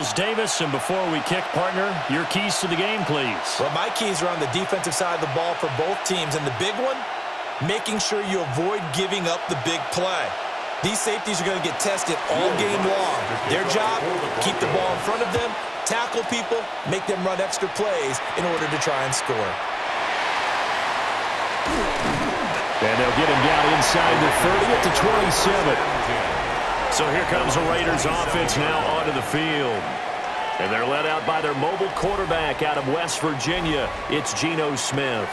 Charles Davis, and before we kick, partner, your keys to the game, please. Well, my keys are on the defensive side of the ball for both teams, and the big one, making sure you avoid giving up the big play. These safeties are going to get tested all game long. Their job, keep the ball in front of them, tackle people, make them run extra plays in order to try and score. And they'll get him down inside the 30 at the 27. So here comes the Raiders offense now onto the field. And they're led out by their mobile quarterback out of West Virginia. It's Geno Smith.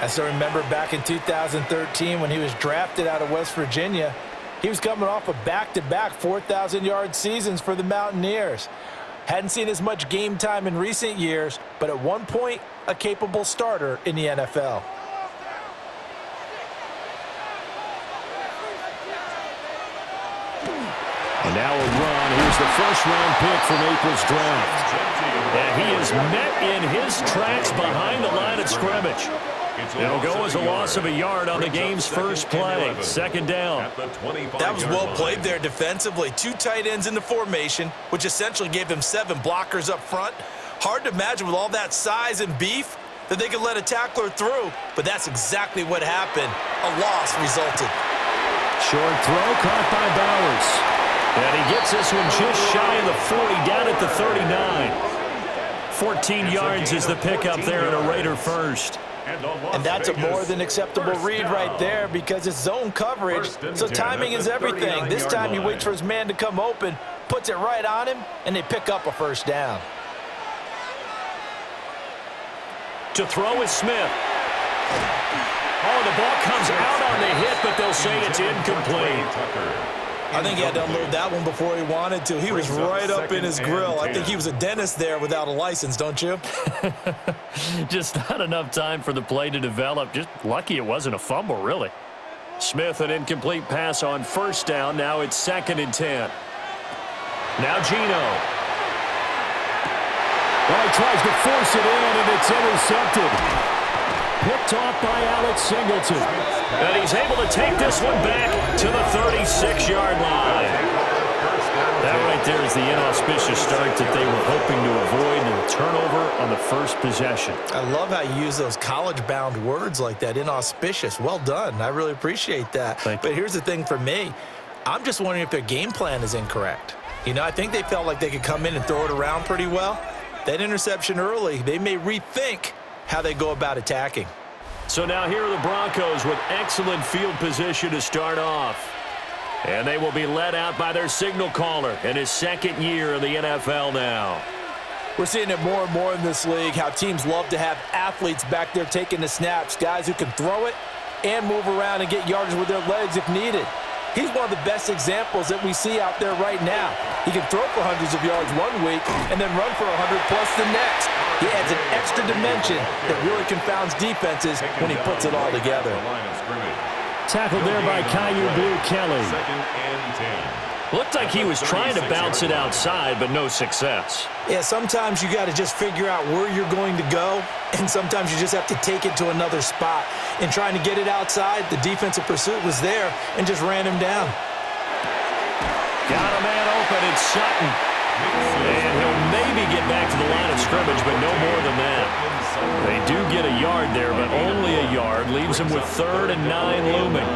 As I remember back in 2013 when he was drafted out of West Virginia, he was coming off of back-to-back 4,000-yard seasons for the Mountaineers. Hadn't seen as much game time in recent years, but at one point, a capable starter in the NFL. And now a run. Here's the first-round pick from April's draft. And he is met in his tracks behind the line of scrimmage. It'll go as a loss of a yard on the game's first play. Second down. That was well played there defensively. Two tight ends in the formation, which essentially gave them 7 blockers up front. Hard to imagine with all that size and beef that they could let a tackler through, but that's exactly what happened. A loss resulted. Short throw caught by Bowers. And he gets this one just shy of the 40, down at the 39. 14 yards is the pickup there, and a Raider first. And that's a more than acceptable read right there because it's zone coverage, so timing is everything. This time he waits for his man to come open, puts it right on him, and they pick up a first down. To throw is Smith. Oh, the ball comes out on the hit, but they'll say it's incomplete. I think he had to unload that one before he wanted to. He was right up in his grill. I think he was a dentist there without a license, don't you? Just not enough time for the play to develop. Just lucky it wasn't a fumble, really. Smith, an incomplete pass on first down. Now it's 2nd and 10. Now Geno. Well, he tries to force it in, and it's intercepted. Picked off by Alex Singleton. And he's able to take this one back to the 36-yard line. That right there is the inauspicious start that they were hoping to avoid, and a turnover on the first possession. I love how you use those college-bound words like that, inauspicious. Well done. I really appreciate that. But here's the thing for me. I'm just wondering if their game plan is incorrect. You know, I think they felt like they could come in and throw it around pretty well. That interception early, they may rethink how they go about attacking. So now here are the Broncos with excellent field position to start off. And they will be led out by their signal caller in his 2nd year in the NFL now. We're seeing it more and more in this league, how teams love to have athletes back there taking the snaps, guys who can throw it and move around and get yardage with their legs if needed. He's one of the best examples that we see out there right now. He can throw for hundreds of yards one week and then run for 100-plus the next. He adds an extra dimension that really confounds defenses when he puts it all together. Tackled there by Caillou Blue Kelly. Looked like he was trying to bounce it outside, but no success. Yeah, sometimes you got to just figure out where you're going to go, and sometimes you just have to take it to another spot. In trying to get it outside, the defensive pursuit was there and just ran him down. Got a man open, it's Sutton. And he'll maybe get back to the line of scrimmage, but no more than that. They do get a yard there, but only a yard. Leaves him with 3rd and 9 looming.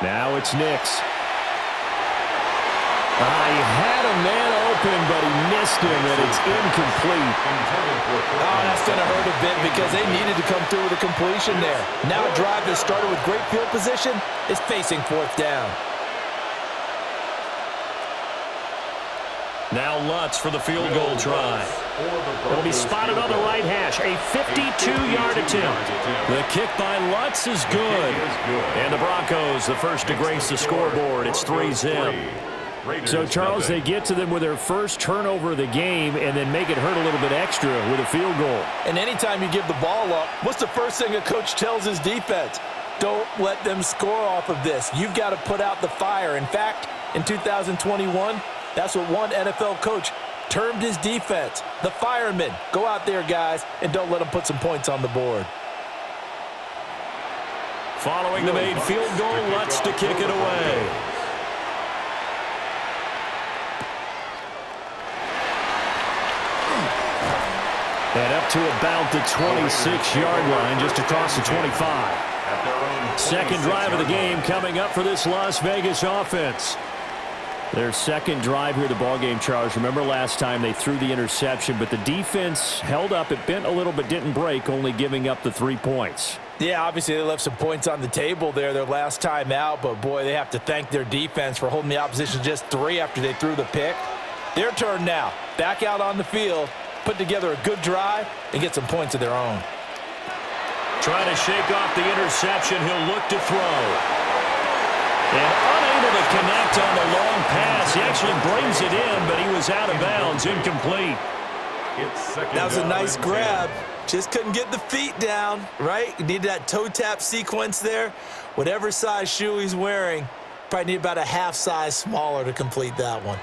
Now it's Nix. He had a man open, but he missed him, and it's incomplete. Oh, that's going to hurt a bit because they needed to come through with a completion there. Now a drive that started with great field position is facing 4th down. Now Lutz for the field goal try. It'll be spotted on the right hash. A 52-yard attempt. The kick by Lutz is good. And the Broncos, the first to grace the scoreboard. It's 3-zip. So, Charles, they get to them with their first turnover of the game and then make it hurt a little bit extra with a field goal. And anytime you give the ball up, what's the first thing a coach tells his defense? Don't let them score off of this. You've got to put out the fire. In fact, in 2021, that's what one NFL coach termed his defense. The firemen. Go out there, guys, and don't let them put some points on the board. Following the made field goal, Lutz to kick it away. And up to about the 26-yard line, just across the 25. Second drive of the game coming up for this Las Vegas offense. Their second drive here, the ballgame, Charles. Remember last time they threw the interception, but the defense held up. It bent a little but didn't break, only giving up the 3 points. Yeah, obviously they left some points on the table there their last time out, but boy, they have to thank their defense for holding the opposition just 3 after they threw the pick. Their turn now. Back out on the field, put together a good drive, and get some points of their own. Trying to shake off the interception. He'll look to throw. And unable to connect on the long pass. He actually brings it in, but he was out of bounds, incomplete. That was a nice grab. Just couldn't get the feet down, right? You need that toe tap sequence there. Whatever size shoe he's wearing, probably need about a half size smaller to complete that one.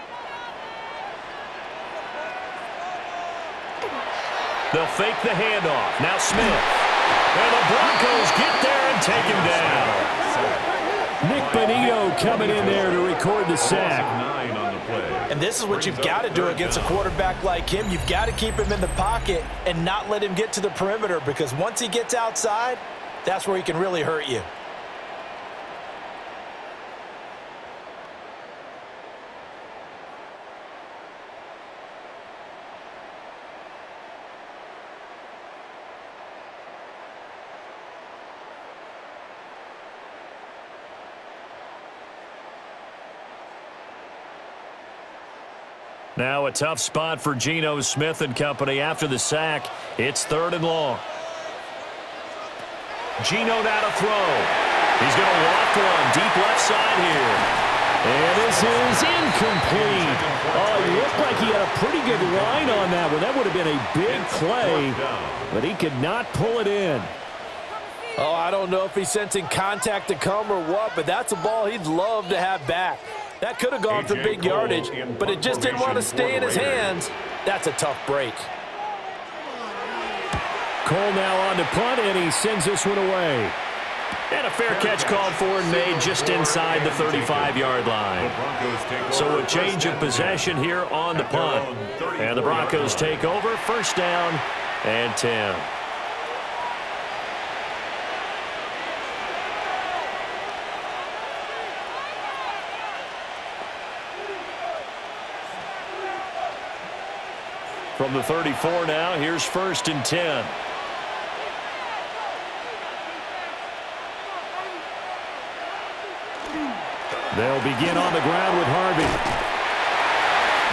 They'll fake the handoff. Now Smith. And the Broncos get there and take him down. Nick Benito coming in there to record the sack. And this is what you've got to do against a quarterback like him. You've got to keep him in the pocket and not let him get to the perimeter, because once he gets outside, that's where he can really hurt you. Now a tough spot for Geno Smith and company after the sack. It's 3rd and long. Geno now to throw. He's going to walk one deep left side here. And this is incomplete. Oh, it looked like he had a pretty good line on that one. That would have been a big play, but he could not pull it in. Oh, I don't know if he's sensing contact to come or what, but that's a ball he'd love to have back. That could have gone for big yardage, but it just didn't want to stay in his hands. That's a tough break. Cole now on to punt, and he sends this one away. And a fair catch called for and made just inside the 35-yard line. So a change of possession here on the punt. And the Broncos take over, 1st down and 10. From the 34 now, here's 1st and 10. They'll begin on the ground with Harvey.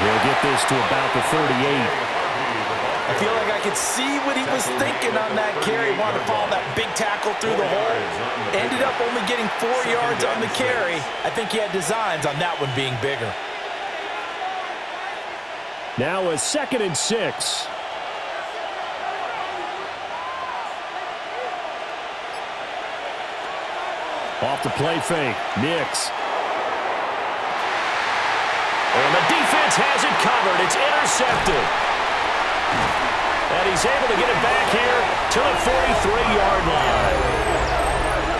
They'll get this to about the 38. I feel like I could see what he was thinking on that carry. Wanted to follow that big tackle through the hole. Ended up only getting 4 yards on the carry. I think he had designs on that one being bigger. Now a 2nd and 6. Off the play fake. Nix. And the defense has it covered. It's intercepted. And he's able to get it back here to the 43-yard line.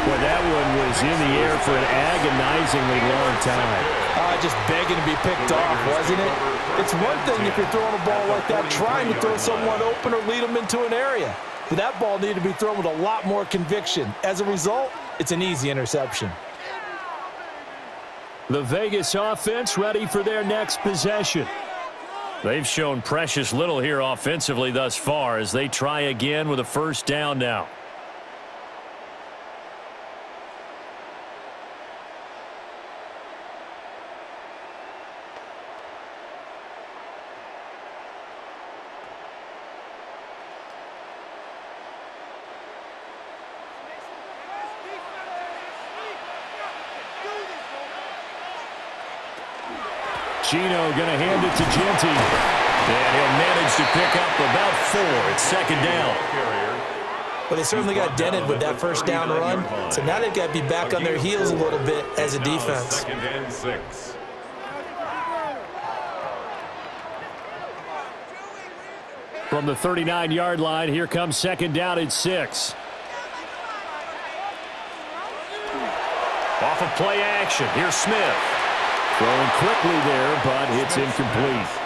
Boy, that one was in the air for an agonizingly long time. Just begging to be picked off, wasn't it? It's one thing if you're throwing a ball like that, trying to throw someone open or lead them into an area. But that ball needed to be thrown with a lot more conviction. As a result, it's an easy interception. The Vegas offense ready for their next possession. They've shown precious little here offensively thus far as they try again with a 1st down now. Geno going to hand it to Genty. And he'll manage to pick up about 4. It's 2nd down. Well, they certainly got dented with that 1st down run. So now they've got to be back on their heels a little bit as a defense. 2nd and 6. From the 39-yard line, here comes 2nd down and 6. Off of play action, here's Smith. Throwing quickly there, but it's incomplete.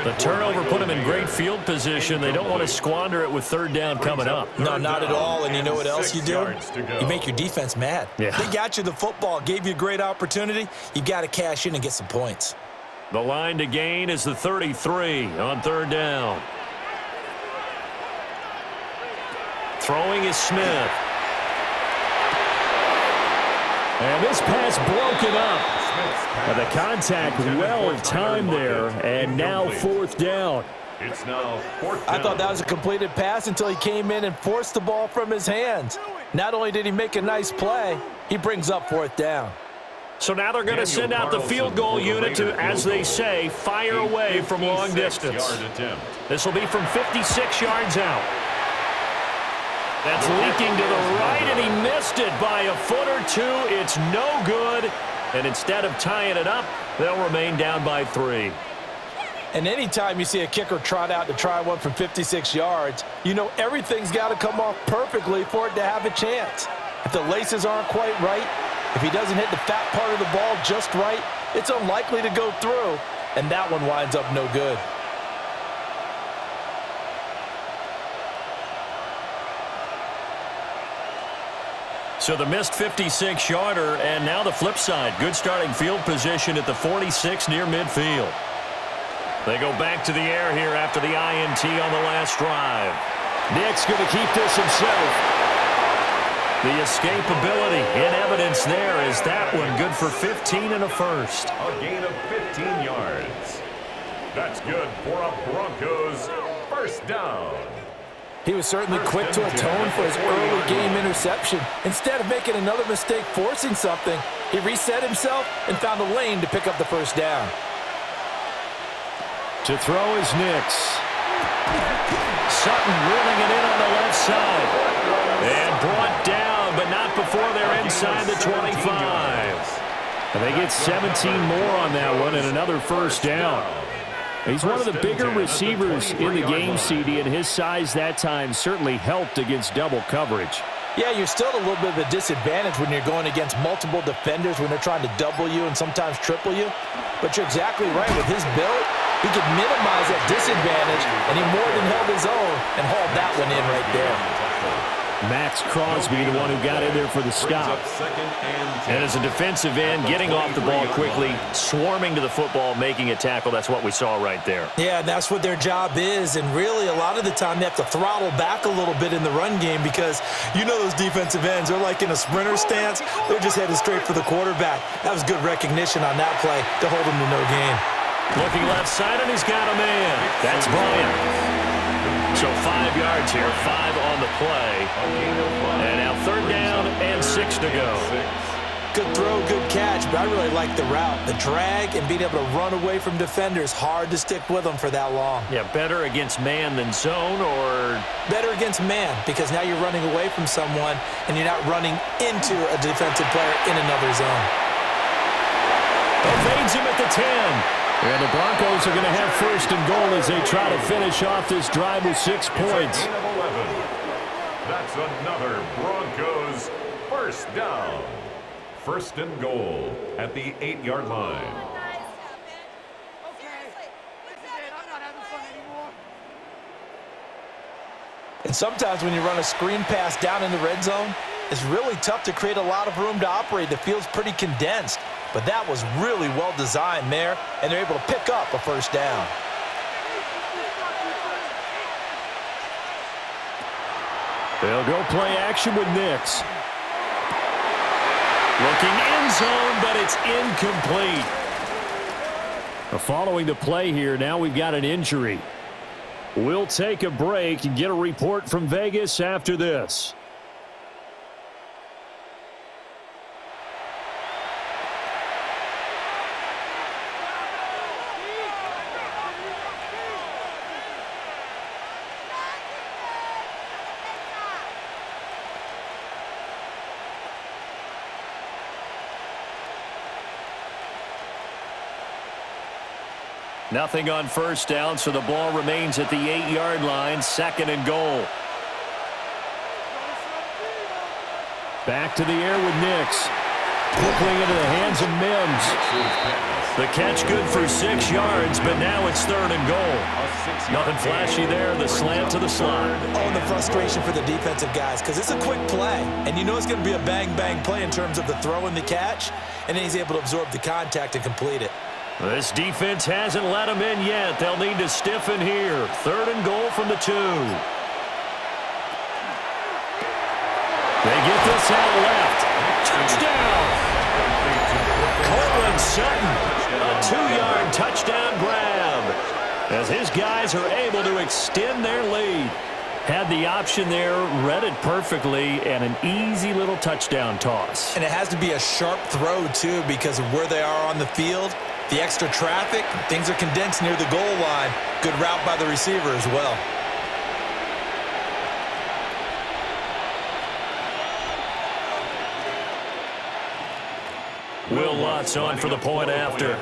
The turnover put them in great field position. They don't want to squander it with third down coming up. No, not at all. And you know what else you do? You make your defense mad. Yeah. They got you the football, gave you a great opportunity. You got to cash in and get some points. The line to gain is the 33 on third down. Throwing is Smith. And this pass broken up. And the contact well-timed there, and now fourth down. It's now fourth down. I thought that was a completed pass until he came in and forced the ball from his hands. Not only did he make a nice play, he brings up fourth down. So now they're going to send out the field goal unit to, as they say, fire away from long distance. This will be from 56 yards out. That's leaking to the right, and he missed it by a foot or two. It's no good. And instead of tying it up, they'll remain down by 3. And anytime you see a kicker trot out to try one from 56 yards, you know everything's got to come off perfectly for it to have a chance. If the laces aren't quite right, if he doesn't hit the fat part of the ball just right, it's unlikely to go through, and that one winds up no good. So the missed 56-yarder, and now the flip side. Good starting field position at the 46 near midfield. They go back to the air here after the INT on the last drive. Nick's going to keep this himself. The escapability in evidence there is that one good for 15 and a first. A gain of 15 yards. That's good for a Broncos first down. He was certainly quick to atone for his early game interception. Instead of making another mistake forcing something, he reset himself and found a lane to pick up the first down. To throw is Nix. Sutton wheeling it in on the left side. And brought down, but not before they're inside the 25. And they get 17 more on that one and another first down. He's one of the bigger receivers in the game, CD, and his size that time certainly helped against double coverage. Yeah, you're still at a little bit of a disadvantage when you're going against multiple defenders when they're trying to double you and sometimes triple you. But you're exactly right. With his build, he could minimize that disadvantage, and he more than held his own and hauled that one in right there. Max Crosby, the one who got in there for the stop. And as a defensive end, getting off the ball quickly, swarming to the football, making a tackle, that's what we saw right there. Yeah, and that's what their job is. And really, a lot of the time, they have to throttle back a little bit in the run game because you know those defensive ends, they're like in a sprinter stance. They're just headed straight for the quarterback. That was good recognition on that play to hold him to no gain. Looking left side, and he's got a man. That's Bryant. So 5 yards here, 5 on the play. And now third down and 6 to go. Good throw, good catch, but I really like the route. The drag and being able to run away from defenders, hard to stick with them for that long. Yeah, better against man than zone, or? Better against man, because now you're running away from someone and you're not running into a defensive player in another zone. Evades him at the 10. And the Broncos are going to have first and goal as they try to finish off this drive with 6 points. That's another Broncos first down. First and goal at the 8-yard line. And sometimes when you run a screen pass down in the red zone, it's really tough to create a lot of room to operate. The field's pretty condensed. But that was really well designed there, and they're able to pick up a first down. They'll go play action with Nix. Looking end zone, but it's incomplete. Following the play here, now we've got an injury. We'll take a break and get a report from Vegas after this. Nothing on first down, so the ball remains at the 8-yard line, second and goal. Back to the air with Nix. Quickly into the hands of Mims. The catch good for 6 yards, but now it's 3rd and goal. Nothing flashy there, the slant to the slot. Oh, and the frustration for the defensive guys, because it's a quick play, and you know it's going to be a bang-bang play in terms of the throw and the catch, and then he's able to absorb the contact and complete it. This defense hasn't let him in yet. They'll need to stiffen here. 3rd and goal from the 2. They get this out left. Touchdown! Cortland Sutton, a 2-yard touchdown grab, as his guys are able to extend their lead. Had the option there, read it perfectly, and an easy little touchdown toss. And it has to be a sharp throw, too, because of where they are on the field, the extra traffic, things are condensed near the goal line. Good route by the receiver as well. Will Lutz on for the point after.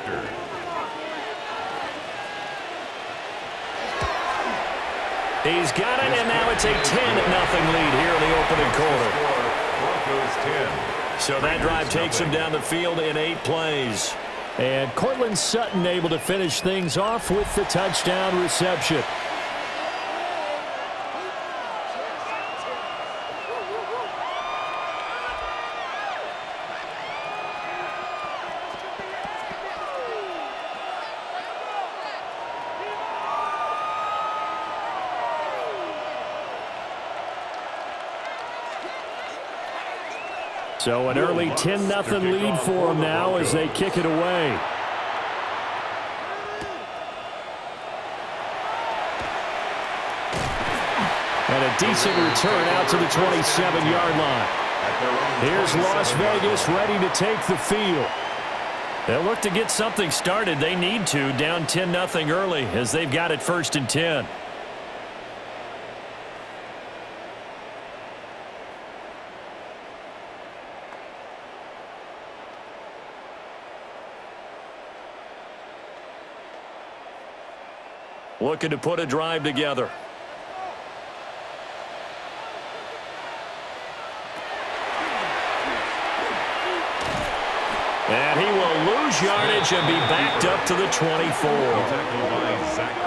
He's got it, and now it's a 10-0 lead here in the opening quarter. So that drive takes him down the field in 8 plays. And Cortland Sutton able to finish things off with the touchdown reception. So an early 10-0 lead for them now as they kick it away. And a decent return out to the 27-yard line. Here's Las Vegas ready to take the field. They'll look to get something started. They need to, down 10-0 early as they've got it 1st and 10. Looking to put a drive together. And he will lose yardage and be backed up to the 24.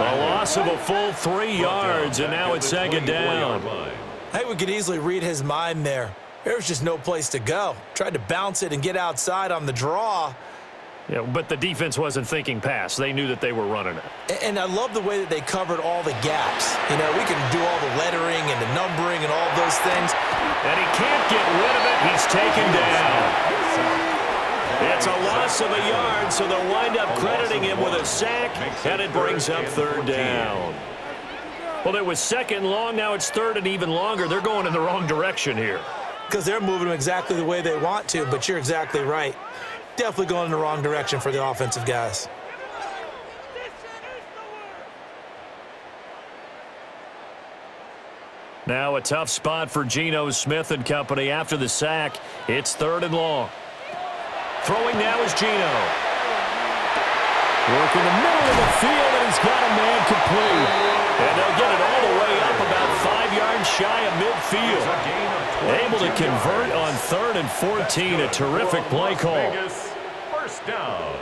A loss of a full 3 yards, and now it's 2nd down. Hey, we could easily read his mind there. There was just no place to go. Tried to bounce it and get outside on the draw. Yeah, but the defense wasn't thinking pass. They knew that they were running it. And I love the way that they covered all the gaps. You know, we can do all the lettering and the numbering and all those things. And he can't get rid of it. He's taken down. It's a loss of a yard, so they'll wind up crediting him with a sack, and it brings up 3rd down. Well, it was 2nd long. Now it's 3rd and even longer. They're going in the wrong direction here. Because they're moving them exactly the way they want to, but you're exactly right. Definitely going in the wrong direction for the offensive guys. Now a tough spot for Geno Smith and company after the sack. It's 3rd and long. Throwing now is Geno. Work in the middle of the field, and he's got a man complete. And they'll get it all the way up about 5 yards shy of midfield. Able to convert on 3rd and 14. A terrific play call. 1st down.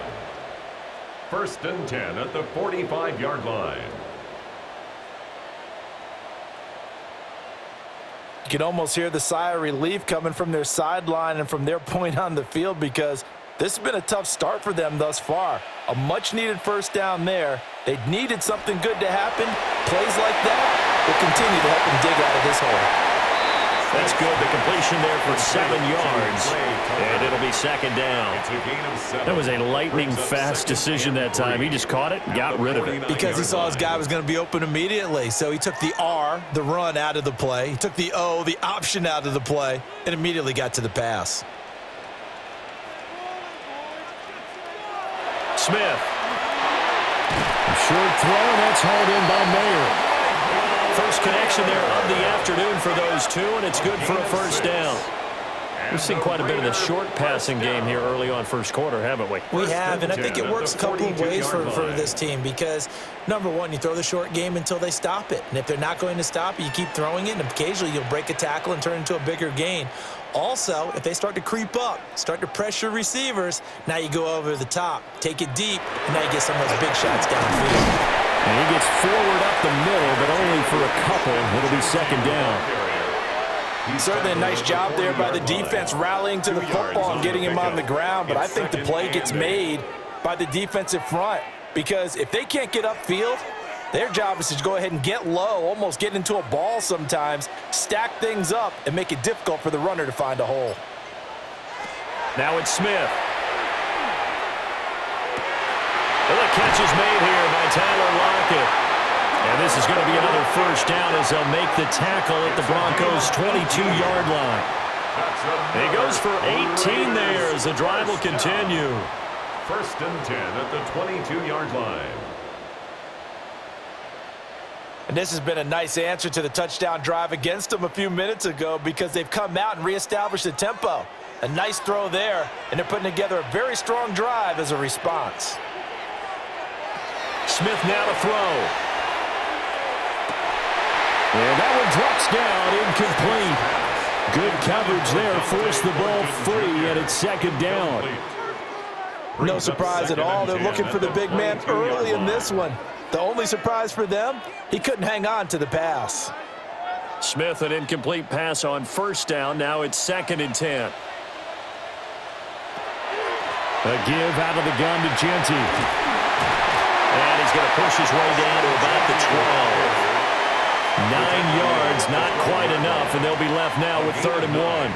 1st and 10 at the 45-yard line. You can almost hear the sigh of relief coming from their sideline and from their point on the field, because this has been a tough start for them thus far. A much-needed 1st down there. They needed something good to happen. Plays like that will continue to help them dig out of this hole. That's good. The completion there for 7 yards, and it'll be 2nd down. That was a lightning-fast decision that time. He just caught it and got rid of it. Because he saw his guy was going to be open immediately. So he took the R, the run, out of the play. He took the O, the option, out of the play, and immediately got to the pass. Smith. Short throw, and that's hauled in by Mayer. First connection there of the afternoon for those two, and it's good for a 1st down. We've seen quite a bit of the short passing game here early on first quarter, haven't we? We have, and I think it works a couple of ways for this team because, number one, you throw the short game until they stop it. And if they're not going to stop it, you keep throwing it, and occasionally you'll break a tackle and turn it into a bigger gain. Also, if they start to creep up, start to pressure receivers, now you go over the top, take it deep, and now you get some of those big shots downfield. And he gets forward up the middle, but only for a couple. It'll be second down. Certainly a nice job there by the defense rallying to the football and getting him on the ground, but I think the play gets made by the defensive front because if they can't get upfield, their job is to go ahead and get low, almost get into a ball sometimes, stack things up, and make it difficult for the runner to find a hole. Now it's Smith. Well, the catch is made here by Tyler Lockett. And this is going to be another first down as they'll make the tackle at the Broncos' 22-yard line. He goes for 18 there as the drive will continue. First and 10 at the 22-yard line. And this has been a nice answer to the touchdown drive against them a few minutes ago because they've come out and reestablished the tempo. A nice throw there, and they're putting together a very strong drive as a response. Smith now to throw. And that one drops down, incomplete. Good coverage there, forced the ball free, and it's second down. No surprise at all. They're looking for the big man early in this one. The only surprise for them, he couldn't hang on to the pass. Smith, an incomplete pass on first down. Now it's second and 10. A give out of the gun to Genty. And he's going to push his way down to about the 12. 9 yards, not quite enough, and they'll be left now with 3rd and 1.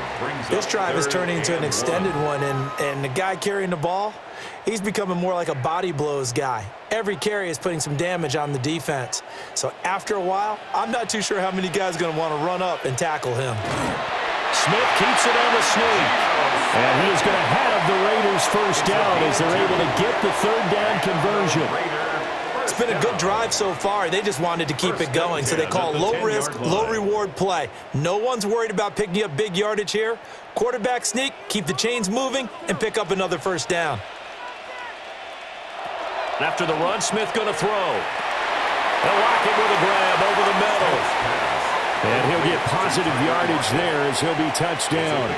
This drive is turning into an extended one, and the guy carrying the ball, he's becoming more like a body blows guy. Every carry is putting some damage on the defense. So after a while, I'm not too sure how many guys are going to want to run up and tackle him. Smith keeps it on the sneak. And he is going to have the Raiders first down as they're able to get the 3rd down conversion. It's been a good drive so far. They just wanted to keep it going, so they call low-risk, low-reward play. No one's worried about picking up big yardage here. Quarterback sneak, keep the chains moving, and pick up another first down. After the run, Smith going to throw. They'll lock it with a grab over the middle. And he'll get positive yardage there as he'll be touched down.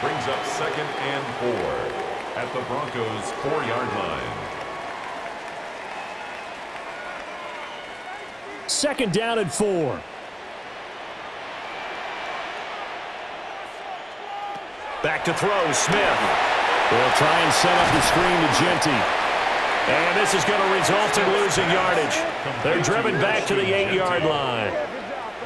Brings up 2nd and 4 at the Broncos' 4-yard line. Second down and 4. Back to throw, Smith. They'll try and set up the screen to Genty. And this is going to result in losing yardage. They're driven back to the 8-yard line.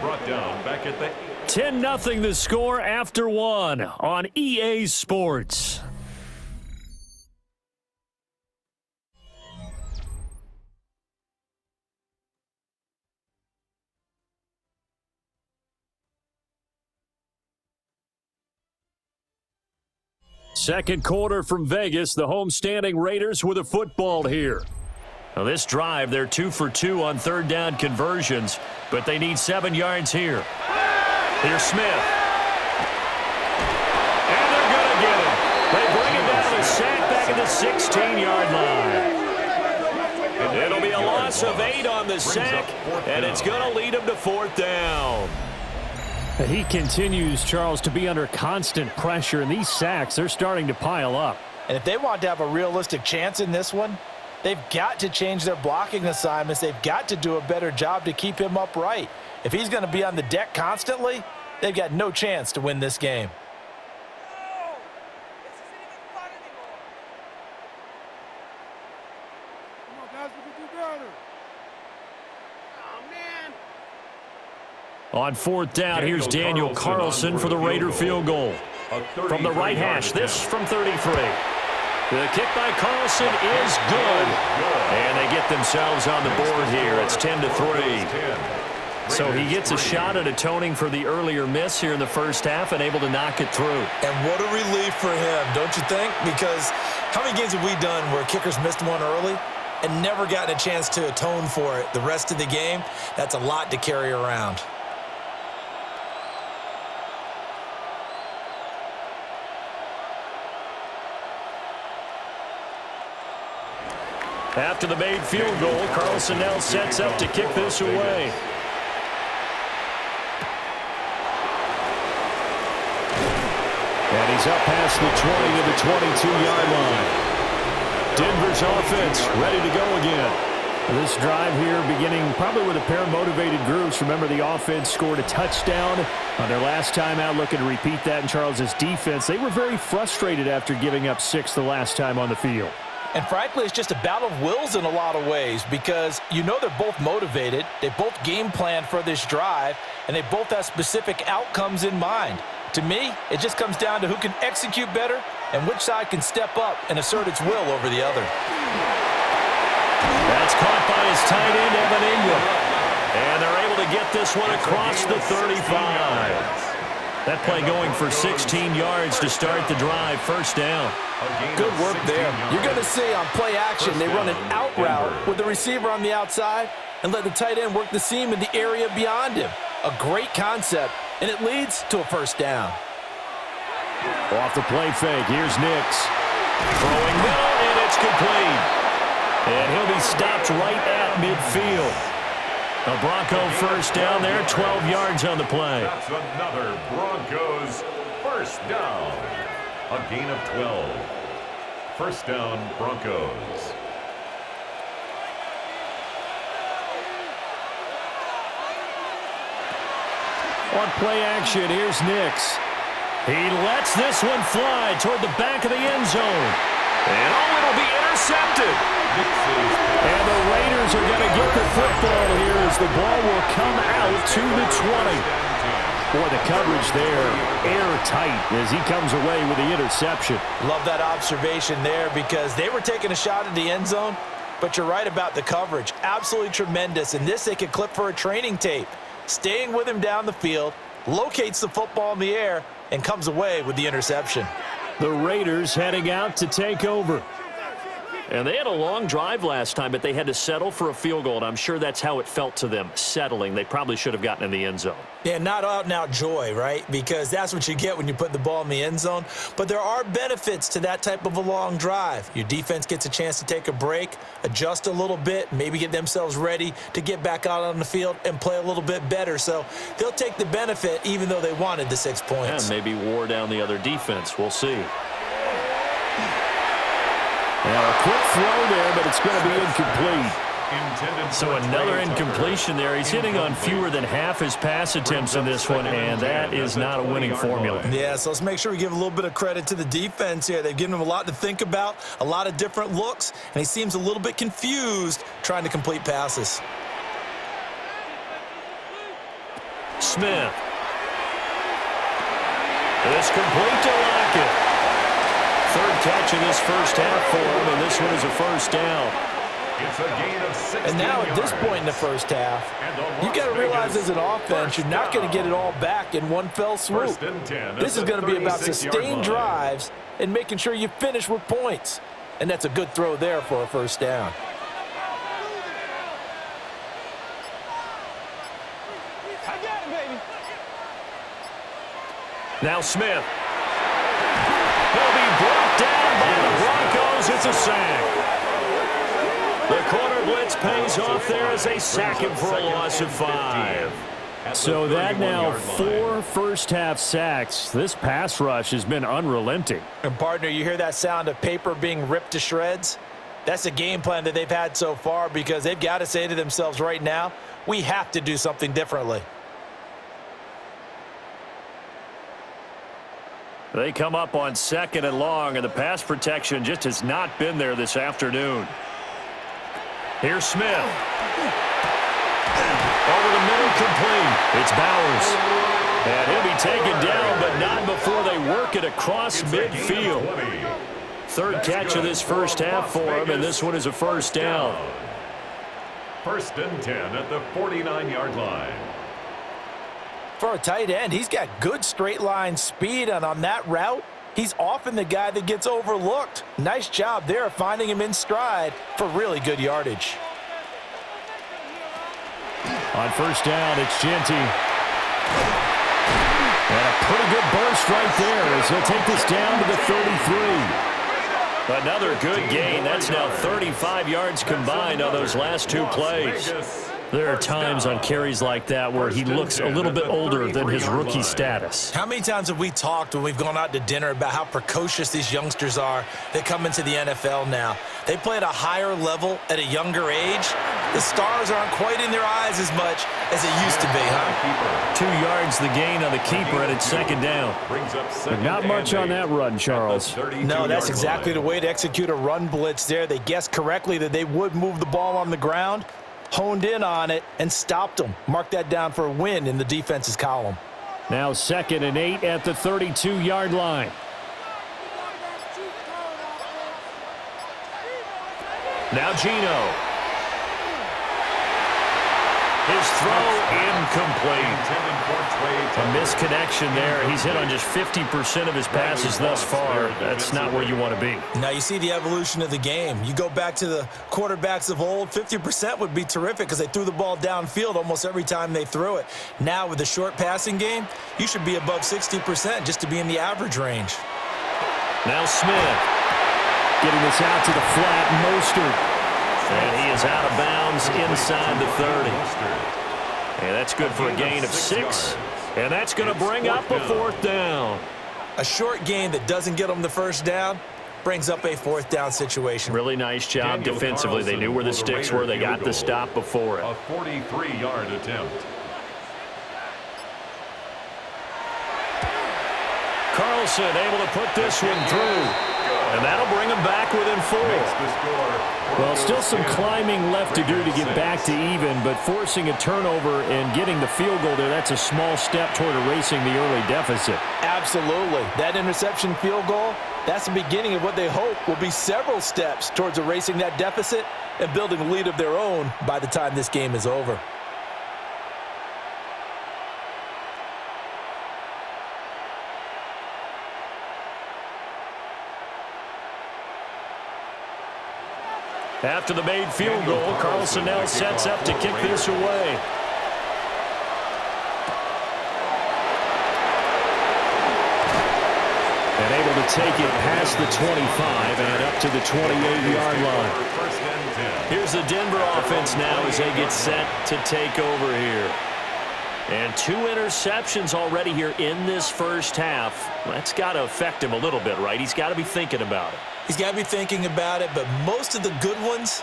Brought down back at the 10-0 the score after 1 on EA Sports. Second quarter from Vegas. The homestanding Raiders with a football here. Now this drive, they're 2 for 2 on 3rd down conversions, but they need 7 yards here. Here's Smith. And they're going to get him. They bring him down and sack back at the 16-yard line. It'll be a loss of 8 on the sack, and it's going to lead him to 4th down. He continues, Charles, to be under constant pressure, and these sacks, they're starting to pile up. And if they want to have a realistic chance in this one, they've got to change their blocking assignments. They've got to do a better job to keep him upright. If he's going to be on the deck constantly, they've got no chance to win this game. On 4th down, here's Daniel Carlson for the Raider field goal. From the right hash, this from 33. The kick by Carlson is good. And they get themselves on the board here. It's 10-3. So he gets a shot at atoning for the earlier miss here in the first half and able to knock it through. And what a relief for him, don't you think? Because how many games have we done where kickers missed one early and never gotten a chance to atone for it the rest of the game? That's a lot to carry around. After the made field goal, Carlson now sets up to kick this away. And he's up past the 20 to the 22-yard line. Denver's offense ready to go again. This drive here beginning probably with a pair of motivated groups. Remember, the offense scored a touchdown on their last time out, looking to repeat that in Charles' defense. They were very frustrated after giving up 6 the last time on the field. And frankly, it's just a battle of wills in a lot of ways because you know they're both motivated. They both game plan for this drive, and they both have specific outcomes in mind. To me, it just comes down to who can execute better and which side can step up and assert its will over the other. That's caught by his tight end, Evan Ingram. And they're able to get this one across the 35. That play going for 16 yards to start the drive. First down. Good work there. You're going to see on play action, they run an out route with the receiver on the outside and let the tight end work the seam in the area beyond him. A great concept, and it leads to a first down. Off the play fake, here's Nix. Throwing middle, and it's complete. And he'll be stopped right at midfield. A Bronco first down there, 12 yards on the play. That's another Broncos first down. A gain of 12. First down, Broncos. On play action, here's Nix. He lets this one fly toward the back of the end zone. And it'll be intercepted. And the Raiders are going to get the football here as the ball will come out to the 20. Boy, the coverage there, airtight as he comes away with the interception. Love that observation there because they were taking a shot at the end zone, but you're right about the coverage. Absolutely tremendous. And this they could clip for a training tape. Staying with him down the field, locates the football in the air, and comes away with the interception. The Raiders heading out to take over. And they had a long drive last time, but they had to settle for a field goal, and I'm sure that's how it felt to them, settling. They probably should have gotten in the end zone. Yeah, not out-and-out joy, right? Because that's what you get when you put the ball in the end zone. But there are benefits to that type of a long drive. Your defense gets a chance to take a break, adjust a little bit, maybe get themselves ready to get back out on the field and play a little bit better. So they'll take the benefit even though they wanted the 6 points. And maybe wore down the other defense. We'll see. Now a quick throw there, but it's going to be incomplete. So another incompletion there. He's hitting on fewer than half his pass attempts in this one, and that is not a winning formula. Yeah, so let's make sure we give a little bit of credit to the defense here. They've given him a lot to think about, a lot of different looks, and he seems a little bit confused trying to complete passes. Smith. It's complete to Lockett. Third catch of this first half for him, and this one is a first down. It's a gain of 16 And now at this yards. point in the first half, you've got to realize as an offense, you're not going to get it all back in one fell swoop. First and 10 This is going to be about 36-yard sustained line. drives and making sure you finish with points. And that's a good throw there for a first down. Now Smith. He'll be brought down by the Broncos. It's a sack. The corner blitz pays off there as they sack him for a loss of 5. So that now 4 first-half sacks. This pass rush has been unrelenting. And, partner, you hear that sound of paper being ripped to shreds? That's a game plan that they've had so far because they've got to say to themselves right now, we have to do something differently. They come up on 2nd and long, and the pass protection just has not been there this afternoon. Here's Smith. Over the middle, complete. It's Bowers. And he'll be taken down, but not before they work it across midfield. Third catch of this first half for him, and this one is a first down. First and 10 at the 49-yard line. For a tight end, he's got good straight line speed, and on that route, he's often the guy that gets overlooked. Nice job there finding him in stride for really good yardage. On first down, it's Genty. And a pretty good burst right there as he'll take this down to the 33. Another good gain. That's now 35 yards combined on those last two plays. There are times on carries like that where he looks a little bit older than his rookie status. How many times have we talked when we've gone out to dinner about how precocious these youngsters are that come into the NFL now? They play at a higher level at a younger age. The stars aren't quite in their eyes as much as it used to be, huh? 2 yards the gain on the keeper, and it's second down. But not much on that run, Charles. No, that's exactly the way to execute a run blitz there. They guessed correctly that they would move the ball on the ground, honed in on it, and stopped them. Mark that down for a win in the defense's column. Now 2nd and 8 at the 32-yard line. Now Geno. His throw incomplete. A misconnection there. He's hit on just 50% of his passes thus far. That's not where you want to be. Now you see the evolution of the game. You go back to the quarterbacks of old, 50% would be terrific because they threw the ball downfield almost every time they threw it. Now with the short passing game, you should be above 60% just to be in the average range. Now Smith. Getting this out to the flat, Mostert. And he is out of bounds inside the 30. And that's good for a gain of 6. And that's going to bring up a 4th down. A short gain that doesn't get them the first down brings up a 4th down situation. Really nice job defensively. They knew where the sticks were. They got the stop before it. A 43-yard attempt. Carlson able to put this one through. And that'll bring him back within 4. Well, still some climbing left to do to get back to even, but forcing a turnover and getting the field goal there, that's a small step toward erasing the early deficit. Absolutely. That interception field goal, that's the beginning of what they hope will be several steps towards erasing that deficit and building a lead of their own by the time this game is over. After the made field goal, Carlson now sets up to kick this away. And able to take it past the 25 and up to the 28-yard line. Here's the Denver offense now as they get set to take over here. And 2 interceptions already here in this first half. That's got to affect him a little bit, right? He's got to be thinking about it. He's got to be thinking about it, but most of the good ones,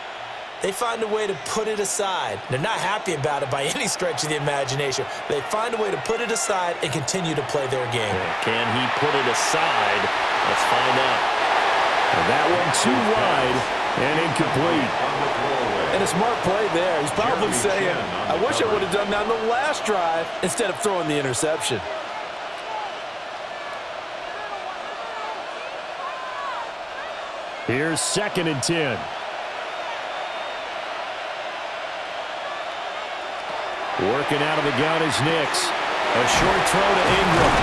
they find a way to put it aside. They're not happy about it by any stretch of the imagination. They find a way to put it aside and continue to play their game. Can he put it aside? Let's find out. And that one too wide and incomplete. And a smart play there. He's probably saying, I wish I would have done that on the last drive instead of throwing the interception. Here's 2nd and 10. Working out of the gun is Nix. A short throw to Ingram.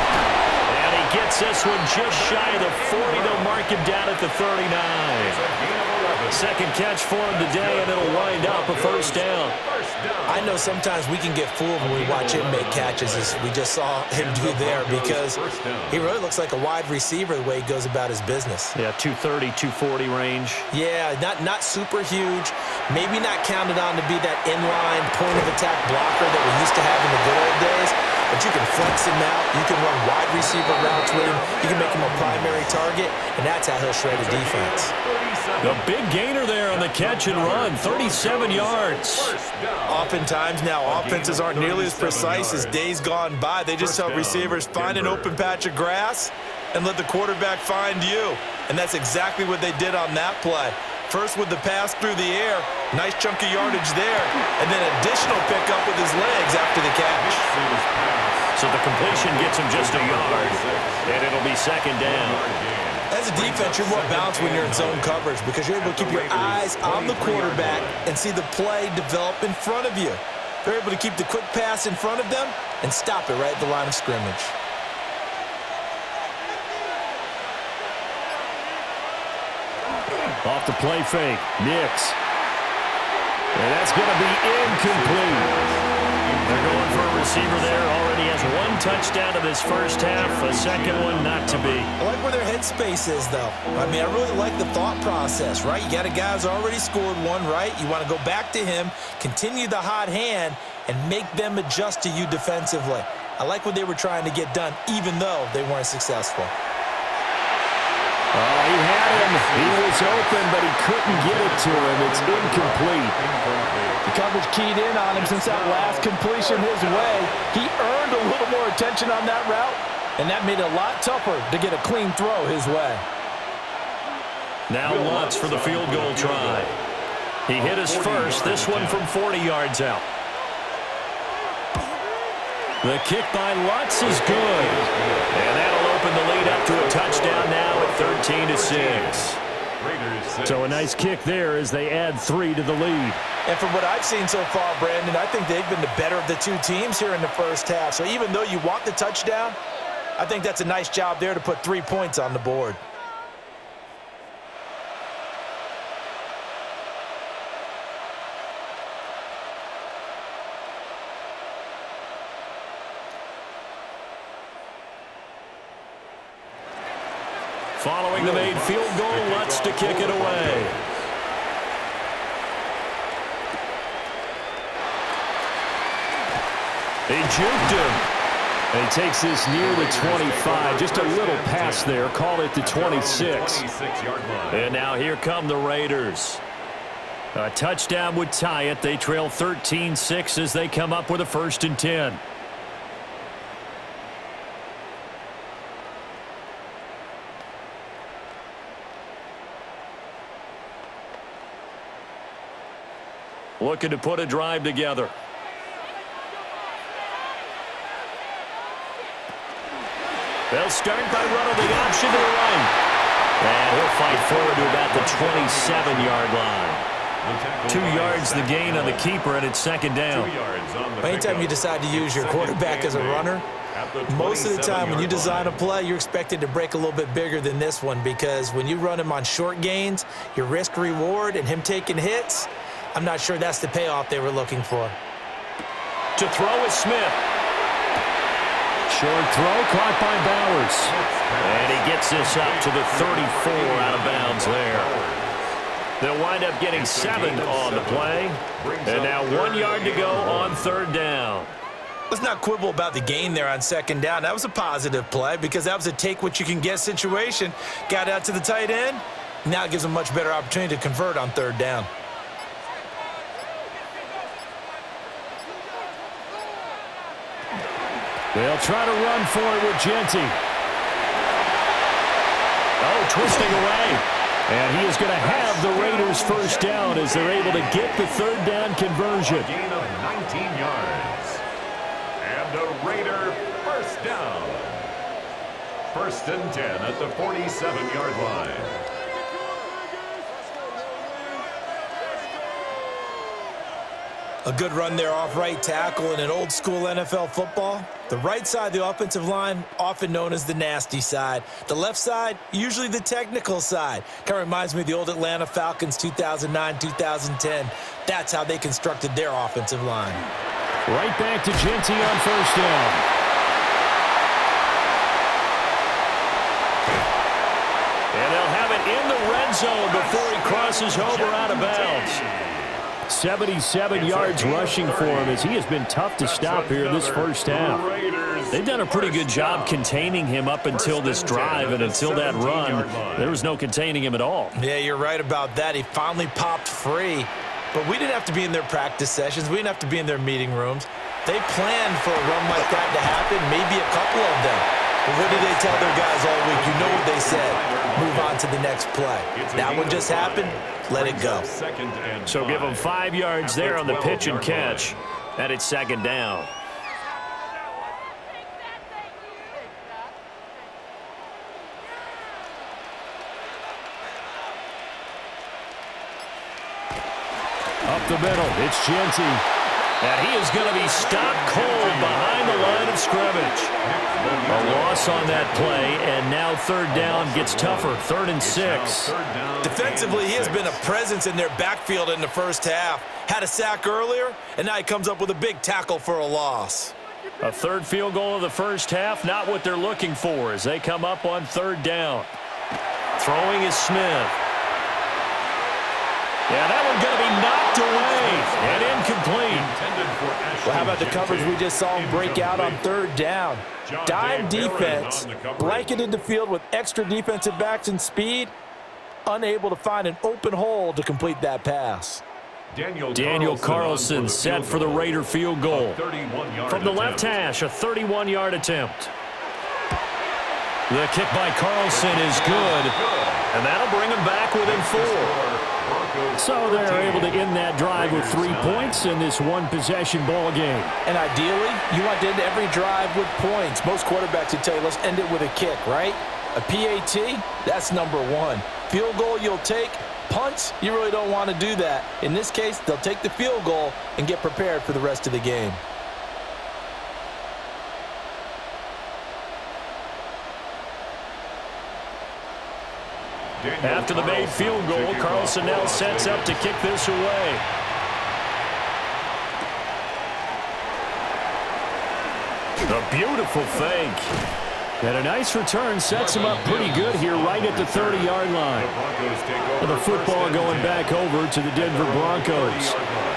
And he gets this one just shy of the 40. They'll mark him down at the 39. Second catch for him today, and it'll wind up a 1st down. I know sometimes we can get fooled when we watch him make catches, as we just saw him do there, because he really looks like a wide receiver the way he goes about his business. Yeah, 230, 240 range. Yeah, not super huge. Maybe not counted on to be that inline point-of-attack blocker that we used to have in the good old days. But you can flex him out. You can run wide receiver routes with him. You can make him a primary target, and that's how he'll shred a defense. The big gainer there on the catch and run, 37 yards. Oftentimes now, offenses aren't nearly as precise as days gone by. They just tell receivers, find an open patch of grass and let the quarterback find you. And that's exactly what they did on that play. First with the pass through the air, nice chunk of yardage there, and then additional pickup with his legs after the catch. So the completion gets him just a yard, and it'll be 2nd down. As a defense, you're more balanced when you're in zone coverage because you're able to keep your eyes on the quarterback and see the play develop in front of you. They're able to keep the quick pass in front of them and stop it right at the line of scrimmage. Off the play fake, Nix. And that's going to be incomplete. They're going for a receiver there. Already has one touchdown in this first half. A second one not to be. I like where their headspace is, though. I mean, I really like the thought process, right? You got a guy who's already scored one, right? You want to go back to him, continue the hot hand, and make them adjust to you defensively. I like what they were trying to get done, even though they weren't successful. Oh, he had him. He was open, but he couldn't get it to him. It's incomplete. The coverage keyed in on him since that last completion his way. He earned a little more attention on that route, and that made it a lot tougher to get a clean throw his way. Now Lutz for the field goal try. He hit his first, this one from 40 yards out. The kick by Lutz is good. And that'll open the lead up to a touchdown now at 13-6. So a nice kick there as they add 3 to the lead. And from what I've seen so far, Brandon, I think they've been the better of the two teams here in the first half. So even though you want the touchdown, I think that's a nice job there to put 3 points on the board. Following the made field goal, Lutz to kick it away. He juked him. And he takes this near the 25. Just a little pass there. Call it the 26. And now here come the Raiders. A touchdown would tie it. They trail 13-6 as they come up with a 1st and 10. Looking to put a drive together. They'll start by running the option to the right. And he'll fight forward to about the 27-yard line. 2 yards the gain on the keeper, and it's 2nd down. Anytime you decide to use your quarterback as a runner, most of the time when you design a play, you're expected to break a little bit bigger than this one, because when you run him on short gains, your risk-reward and him taking hits, I'm not sure that's the payoff they were looking for. To throw is Smith. Short throw caught by Bowers. And he gets this up to the 34 out of bounds there. They'll wind up getting 7 on the play. And now 1 yard to go on 3rd down. Let's not quibble about the gain there on 2nd down. That was a positive play because that was a take-what-you-can-get situation. Got out to the tight end. Now it gives them a much better opportunity to convert on 3rd down. They'll try to run for it with Genty. Oh, twisting away. And he is going to have the Raiders' 1st down as they're able to get the 3rd down conversion. A gain of 19 yards. And a Raider 1st down. 1st and 10 at the 47-yard line. A good run there off right tackle in an old-school NFL football. The right side of the offensive line, often known as the nasty side. The left side, usually the technical side. Kind of reminds me of the old Atlanta Falcons 2009-2010. That's how they constructed their offensive line. Right back to Genty on 1st down. And they'll have it in the red zone before he crosses over out of bounds. 77 yards rushing for him as he has been tough to stop here this first half. They've done a pretty good job containing him up until this drive, and until that run, there was no containing him at all. Yeah, you're right about that. He finally popped free. But we didn't have to be in their practice sessions. We didn't have to be in their meeting rooms. They planned for a run like that to happen, maybe a couple of them. But what did they tell their guys all week? You know what they said. Move on to the next play. That one just happened. Let it go. So give them 5 yards there on the pitch and catch. And it's 2nd down. Up the middle, it's Genty. And he is going to be stopped cold behind the line of scrimmage. A loss on that play, and now third down gets tougher. 3rd and 6. Defensively, he has been a presence in their backfield in the first half. Had a sack earlier, and now he comes up with a big tackle for a loss. A third field goal of the first half, not what they're looking for as they come up on 3rd down. Throwing is Smith. Yeah, that one's going to be knocked away and incomplete. Well, how about the coverage we just saw him break out on 3rd down? Dime defense, blanketed the field with extra defensive backs and speed, unable to find an open hole to complete that pass. Daniel Carlson set for the Raider field goal. From the left hash, a 31-yard attempt. The kick by Carlson is good, and that'll bring him back within 4. So they're able to end that drive with 3 points in this one-possession ball game. And ideally, you want to end every drive with points. Most quarterbacks would tell you, let's end it with a kick, right? A PAT, that's number 1. Field goal you'll take. Punts, you really don't want to do that. In this case, they'll take the field goal and get prepared for the rest of the game. After the made field goal, Carlson now sets up to kick this away. A beautiful fake. And a nice return sets him up pretty good here right at the 30-yard line. And the football going back over to the Denver Broncos.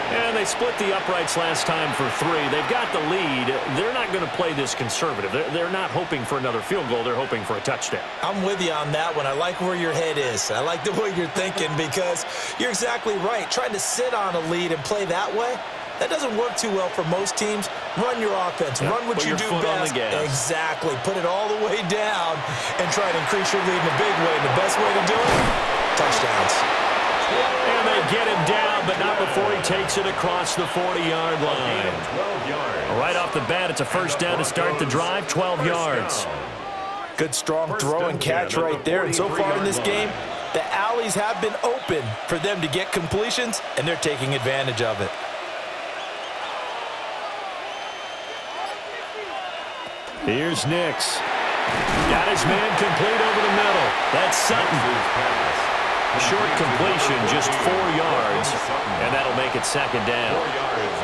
And they split the uprights last time for 3. They've got the lead. They're not going to play this conservative. They're not hoping for another field goal. They're hoping for a touchdown. I'm with you on that one. I like where your head is. I like the way you're thinking because you're exactly right. Trying to sit on a lead and play that way, that doesn't work too well for most teams. Run your offense. Run what you do best. Exactly. Put it all the way down and try to increase your lead in a big way. The best way to do it, touchdowns. And they get him down, but not before he takes it across the 40-yard line. Right off the bat, it's a first down to start the drive, 12 yards. Good strong throw and catch right there. And so far in this game, the alleys have been open for them to get completions, and they're taking advantage of it. Here's Nix. Got his man complete over the middle. That's Sutton. Short completion, just 4 yards, and that'll make it 2nd down.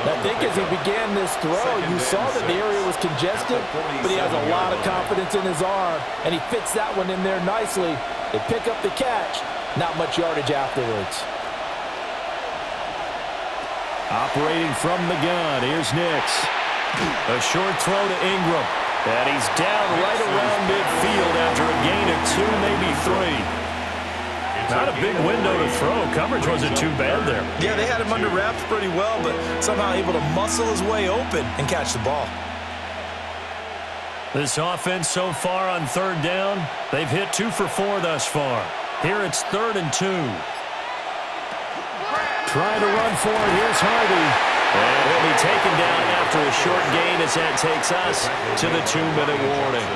I think as he began this throw, you saw that the area was congested, but he has a lot of confidence in his arm, and he fits that one in there nicely. They pick up the catch, not much yardage afterwards. Operating from the gun, here's Nix. A short throw to Ingram. And he's down right around midfield after a gain of 2, maybe 3. Not a big window to throw. Coverage wasn't too bad there. Yeah, they had him under wraps pretty well, but somehow able to muscle his way open and catch the ball. This offense so far on 3rd down, they've hit 2 for 4 thus far. Here it's 3rd and 2. Trying to run for it. Here's Harvey. And he'll be taken down after a short gain as that takes us to the 2-minute warning.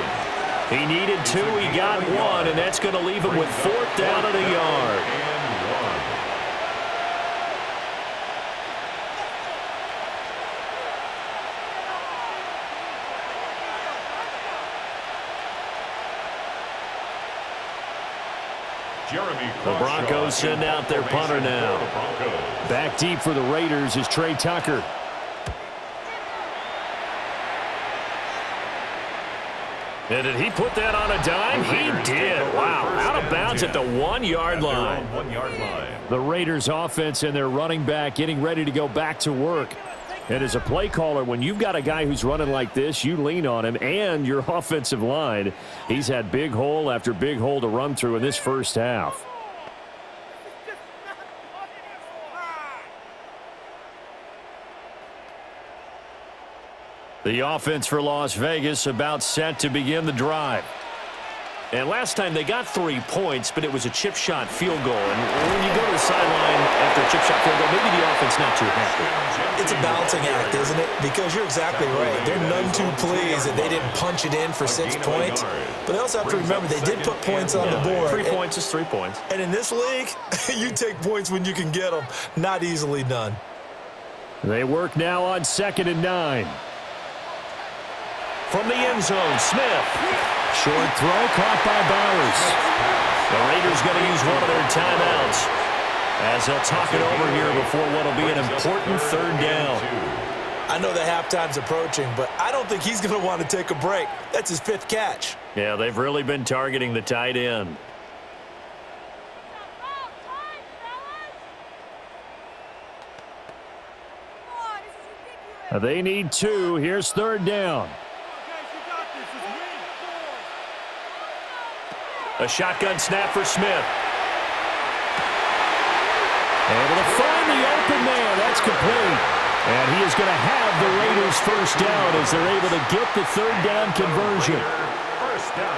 He needed 2, he got 1, and that's going to leave him with 4th down and a yard. The Broncos send out their punter now. Back deep for the Raiders is Trey Tucker. And did he put that on a dime? He did. Wow. Out of bounds at the 1-yard line. The Raiders offense and their running back getting ready to go back to work. And as a play caller, when you've got a guy who's running like this, you lean on him and your offensive line. He's had big hole after big hole to run through in this first half. The offense for Las Vegas about set to begin the drive. And last time they got 3 points, but it was a chip shot field goal. And when you go to the sideline after a chip shot field goal, maybe the offense not too happy. It's a balancing act, isn't it? Because you're exactly right. They're none too pleased that they didn't punch it in for 6 points. But they also have to remember they did put points on the board. 3 points is 3 points. And in this league, you take points when you can get them. Not easily done. They work now on 2nd and 9. From the end zone, Smith. Short throw caught by Bowers. The Raiders going to use one of their timeouts as they'll talk it over here before what will be an important 3rd down. I know the halftime's approaching, but I don't think he's going to want to take a break. That's his 5th catch. Yeah, they've really been targeting the tight end. They need 2. Here's 3rd down. A shotgun snap for Smith. Able to find the open man. That's complete. And he is going to have the Raiders' 1st down as they're able to get the 3rd down conversion.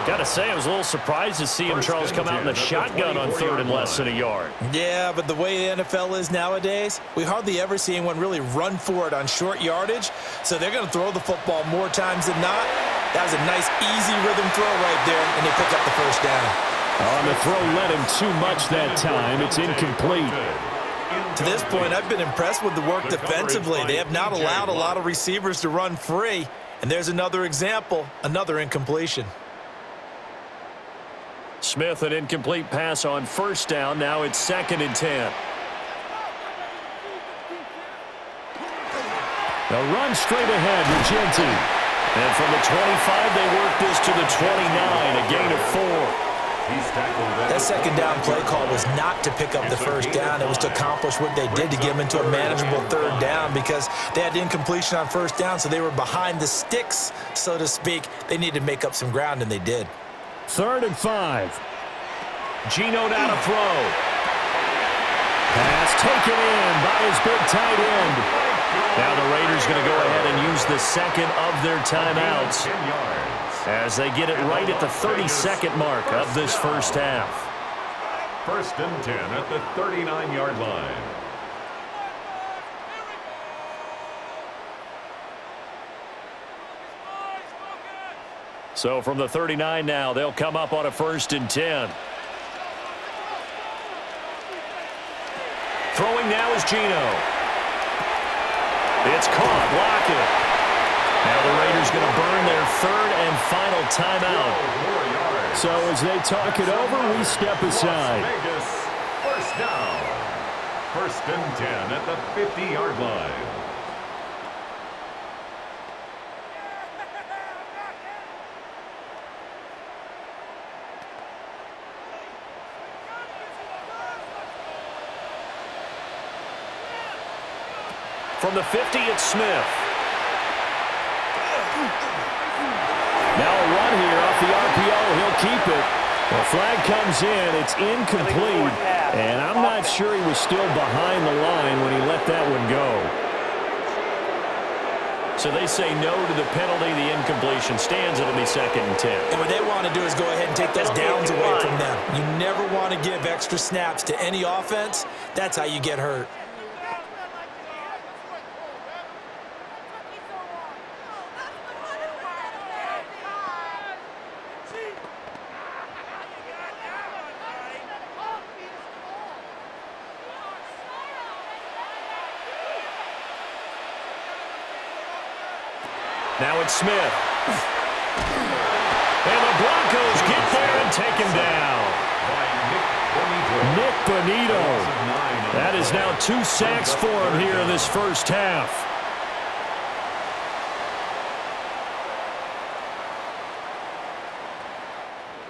Got to say, I was a little surprised to see him, Charles, come out in the shotgun on 3rd and less than a yard. Yeah, but the way the NFL is nowadays, we hardly ever see anyone really run for it on short yardage. So they're going to throw the football more times than not. That was a nice, easy rhythm throw right there, and they pick up the 1st down. The throw led him too much that time. It's incomplete. To this point, I've been impressed with the work defensively. They have not allowed a lot of receivers to run free. And there's another example, another incompletion. Smith, an incomplete pass on 1st down. Now it's 2nd and 10. They'll run straight ahead with Genti. And from the 25, they work this to the 29, a gain of 4. That 2nd down play call was not to pick up the 1st down. It was to accomplish what they did to get them into a manageable 3rd down because they had incompletion on 1st down, so they were behind the sticks, so to speak. They needed to make up some ground, and they did. 3rd and 5. Geno down to throw. Pass taken in by his big tight end. Now the Raiders going to go ahead and use the 2nd of their timeouts as they get it right at the 32nd mark of this 1st half. 1st and 10 at the 39-yard line. So from the 39 now, they'll come up on a 1st and 10. Throwing now is Geno. It's caught. Lockett. Now the Raiders going to burn their 3rd and final timeout. So as they talk it over, we step aside. Vegas, 1st down. 1st and 10 at the 50-yard line. From the 50, it's Smith. Now a run here off the RPO. He'll keep it. The flag comes in. It's incomplete. And I'm not sure he was still behind the line when he let that one go. So they say no to the penalty. The incompletion stands. It'll be 2nd and 10. And what they want to do is go ahead and take those downs away from them. You never want to give extra snaps to any offense. That's how you get hurt. Now it's Smith. And the Broncos get there and take him down. Nick Bonito. That is now 2 sacks for him here in this 1st half.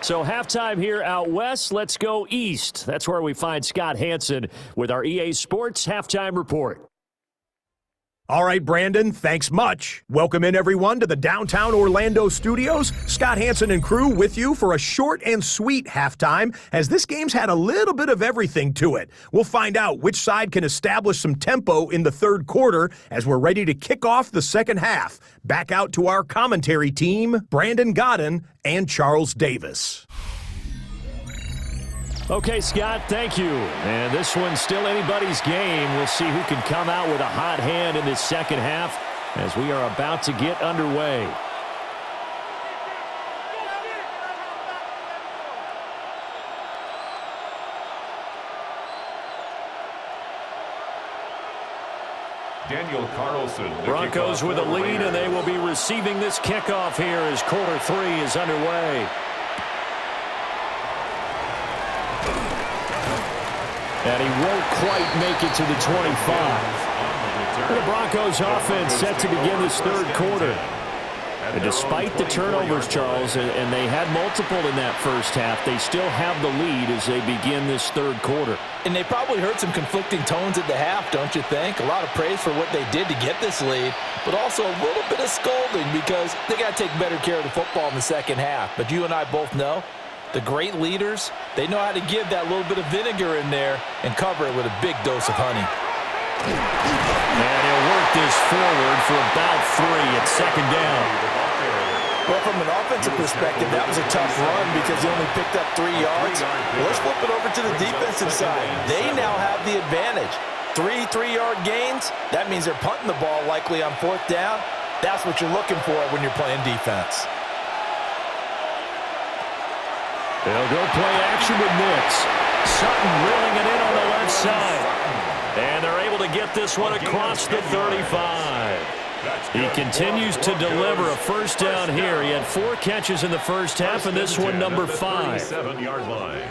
So halftime here out west. Let's go east. That's where we find Scott Hansen with our EA Sports Halftime Report. All right, Brandon, thanks much. Welcome in, everyone, to the downtown Orlando studios. Scott Hansen and crew with you for a short and sweet halftime, as this game's had a little bit of everything to it. We'll find out which side can establish some tempo in the 3rd quarter as we're ready to kick off the 2nd half. Back out to our commentary team, Brandon Godden and Charles Davis. Okay, Scott, thank you. And this one's still anybody's game. We'll see who can come out with a hot hand in this 2nd half as we are about to get underway. Daniel Carlson. Broncos with a lead, and they will be receiving this kickoff here as quarter 3 is underway. And he won't quite make it to the 25. The Broncos offense set to begin this third quarter. And despite the turnovers, Charles, and they had multiple in that first half, they still have the lead as they begin this third quarter. And they probably heard some conflicting tones at the half, don't you think? A lot of praise for what they did to get this lead, but also a little bit of scolding because they got to take better care of the football in the second half. But you and I both know the great leaders, they know how to give that little bit of vinegar in there and cover it with a big dose of honey. And he'll work this forward for about 3 at second down. Well, from an offensive perspective, that was a tough run because he only picked up 3 yards. Well, let's flip it over to the defensive side. They now have the advantage. 3 3-yard gains, that means they're punting the ball likely on 4th down. That's what you're looking for when you're playing defense. They'll go play action with Nix. Sutton reeling it in on the left side. And they're able to get this one across the 35. He continues to deliver a first down here. He had 4 catches in the first half, and this one number 5. 37-yard line.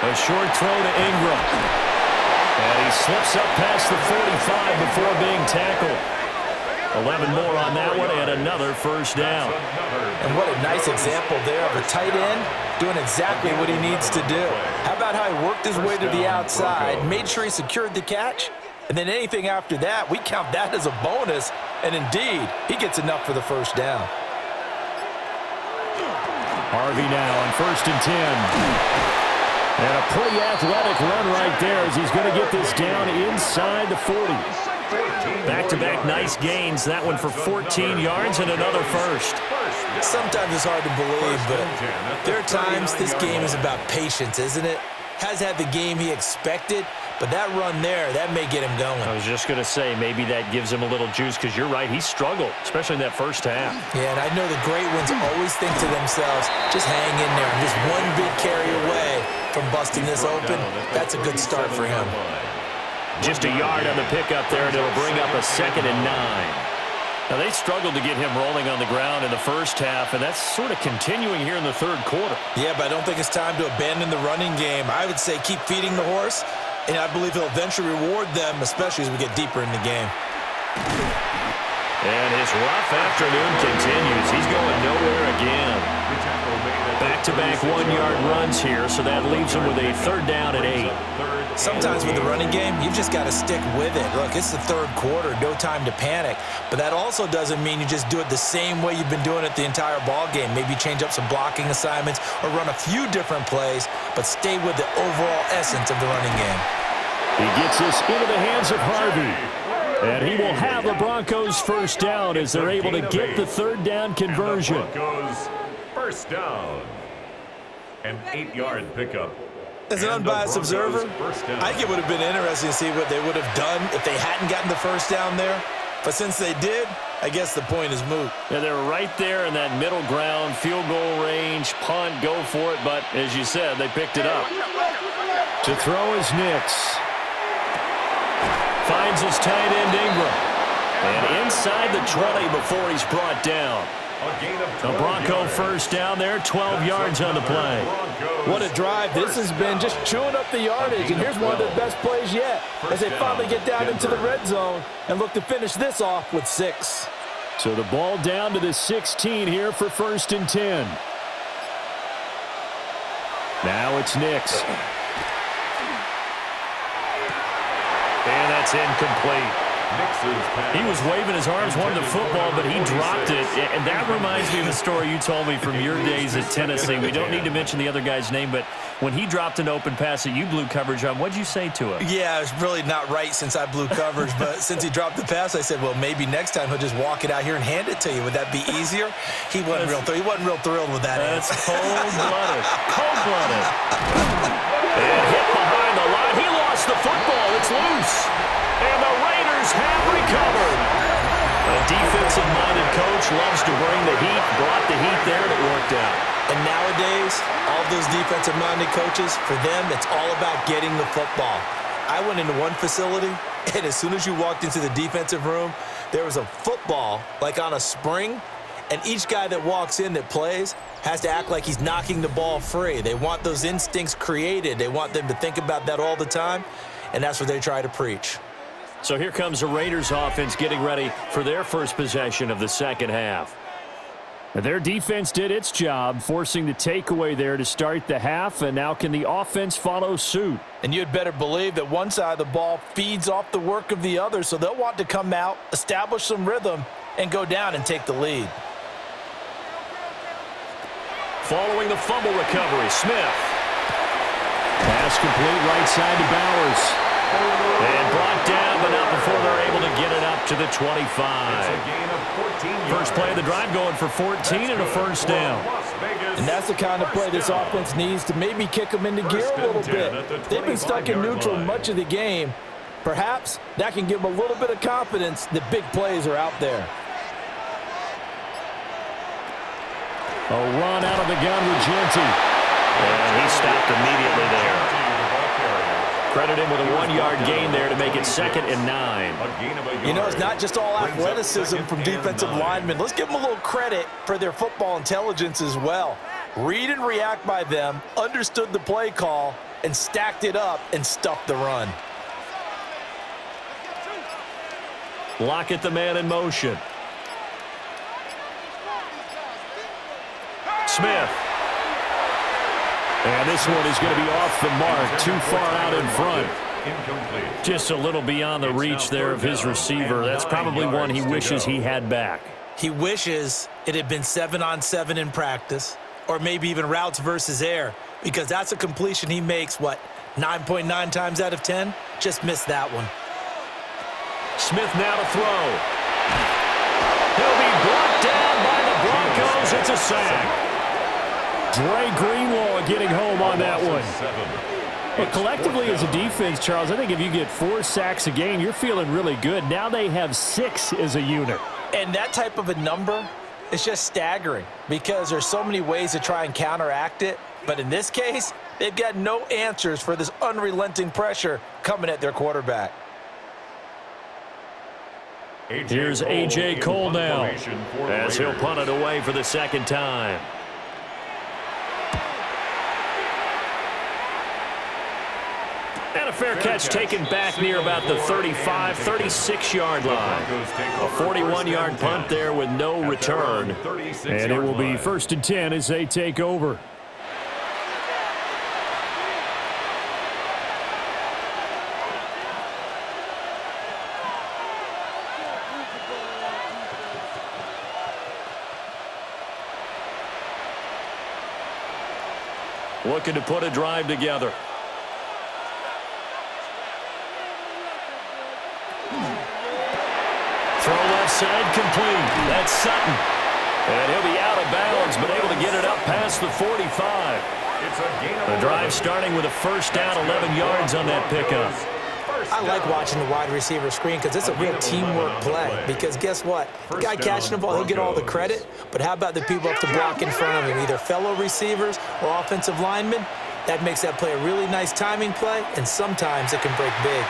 A short throw to Ingram. And he slips up past the 45 before being tackled. 11 more on that one and another first down. And what a nice example there of a tight end doing exactly what he needs to do. How about how he worked his way to the outside, made sure he secured the catch, and then anything after that, we count that as a bonus. And indeed, he gets enough for the first down. Harvey now on 1st and 10. And a pretty athletic run right there as he's going to get this down inside the 40. Back-to-back nice gains. That one for 14 yards and another first. Sometimes it's hard to believe, but there are times this game is about patience, isn't it? Has had the game he expected, but that run there, that may get him going. I was just going to say, maybe that gives him a little juice because you're right, he struggled, especially in that first half. Yeah, and I know the great ones always think to themselves, just hang in there. I'm just one big carry away from busting this open. That's a good start for him. Just a yard on the pickup there, and it'll bring up a 2nd and 9. Now, they struggled to get him rolling on the ground in the first half, and that's sort of continuing here in the third quarter. Yeah, but I don't think it's time to abandon the running game. I would say keep feeding the horse, and I believe he'll eventually reward them, especially as we get deeper in the game. And his rough afternoon continues. He's going nowhere again. Back-to-back 1-yard runs here, so that leaves him with a 3rd down and 8. Sometimes with the running game, you've just got to stick with it. Look, it's the third quarter, no time to panic. But that also doesn't mean you just do it the same way you've been doing it the entire ball game. Maybe change up some blocking assignments or run a few different plays, but stay with the overall essence of the running game. He gets this into the hands of Harvey. And he will have the Broncos first down as they're able to get the 3rd down conversion. Broncos first down. An 8-yard pickup. As an unbiased observer, I think it would have been interesting to see what they would have done if they hadn't gotten the first down there. But since they did, I guess the point is moot. Yeah, they were right there in that middle ground, field goal range, punt, go for it. But as you said, they picked it up. To throw is Nix. Finds his tight end Ingram. And inside the 20 before he's brought down. The Bronco first down there, 12 yards on the play. What a drive. This has been just chewing up the yardage, and here's one of their best plays yet as they finally get down into the red zone and look to finish this off with 6. So the ball down to the 16 here for 1st and 10. Now it's Nix. And that's incomplete. He was waving his arms, wanted the football, but he dropped it. And that reminds me of a story you told me from your days at Tennessee. We don't need to mention the other guy's name, but when he dropped an open pass that you blew coverage on, what'd you say to him? Yeah, it's really not right since I blew coverage, but since he dropped the pass, I said, well, maybe next time he'll just walk it out here and hand it to you. Would that be easier? He wasn't real thrilled with that. That's cold-blooded. Cold-blooded. And hit behind the line. He lost the football. It's loose. And the Raiders have recovered. A defensive-minded coach loves to bring the Nowadays, all of those defensive-minded coaches, for them, it's all about getting the football. I went into one facility, and as soon as you walked into the defensive room, there was a football, like on a spring, and each guy that walks in that plays has to act like he's knocking the ball free. They want those instincts created. They want them to think about that all the time, and that's what they try to preach. So here comes the Raiders offense getting ready for their first possession of the second half. Their defense did its job, forcing the takeaway there to start the half, and now can the offense follow suit? And you'd better believe that one side of the ball feeds off the work of the other, so they'll want to come out, establish some rhythm, and go down and take the lead. Following the fumble recovery, Smith. Pass complete right side to Bowers. And brought down, but not before they're able to get it up to the 25. First play of the drive going for 14 and a first down. And that's the kind of play this offense needs to maybe kick them into gear a little bit. They've been stuck in neutral much of the game. Perhaps that can give them a little bit of confidence that big plays are out there. A run out of the gun with Genty. And he stopped immediately there. Credit him with a 1-yard gain there to make it 2nd and 9. You know, it's not just all athleticism from defensive linemen. Let's give them a little credit for their football intelligence as well. Read and react by them, understood the play call, and stacked it up and stuffed the run. Lockett, the man in motion. Smith. And this one is going to be off the mark, too far out in front. Just a little beyond the reach there of his receiver. That's probably one he wishes he had back. He wishes it had been 7-on-7 in practice, or maybe even routes versus air, because that's a completion he makes, 9.9 times out of 10? Just missed that one. Smith now to throw. He'll be brought down by the Broncos. It's a sack. Dre Greenlaw getting home on that one. But collectively as a defense, Charles, I think if you get 4 sacks a game, you're feeling really good. Now they have 6 as a unit. And that type of a number is just staggering because there's so many ways to try and counteract it. But in this case, they've got no answers for this unrelenting pressure coming at their quarterback. Here's A.J. Cole now as he'll punt it away for the second time. And a fair catch taken back near about the 35, 36-yard line. A 41-yard punt there with no return. And it will be 1st and 10 as they take over. Looking to put a drive together. Throw left side complete. That's Sutton. And he'll be out of bounds, but able to get it up past the 45. The drive starting with a first down, 11 yards on that pickup. I like watching the wide receiver screen because it's a real teamwork play. Because guess what? The guy catching the ball, he'll get all the credit. But how about the people up the block in front of him, either fellow receivers or offensive linemen? That makes that play a really nice timing play, and sometimes it can break big.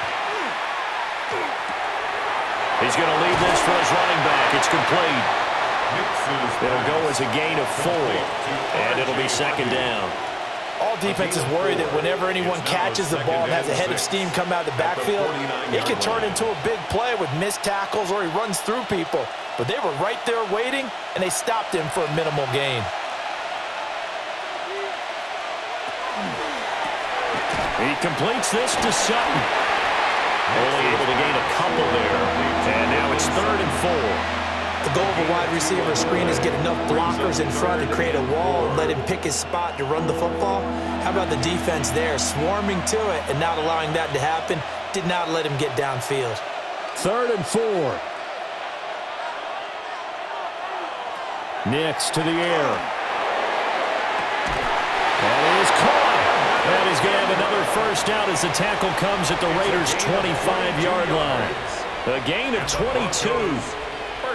He's going to leave this for his running back. It's complete. It'll go as a gain of 4, and it'll be 2nd down. All defenses worry that whenever anyone catches the ball and has a head of steam come out of the backfield, it can turn into a big play with missed tackles or he runs through people. But they were right there waiting, and they stopped him for a minimal gain. He completes this to Sutton. Only able to gain a couple there. And now it's 3rd and 4. The goal of a wide receiver screen is get enough blockers in front to create a wall and let him pick his spot to run the football. How about the defense there, swarming to it and not allowing that to happen? Did not let him get downfield. 3rd and 4. Nix to the air. That is caught. And he's going to have another first down as the tackle comes at the Raiders' 25-yard line. A gain of 22.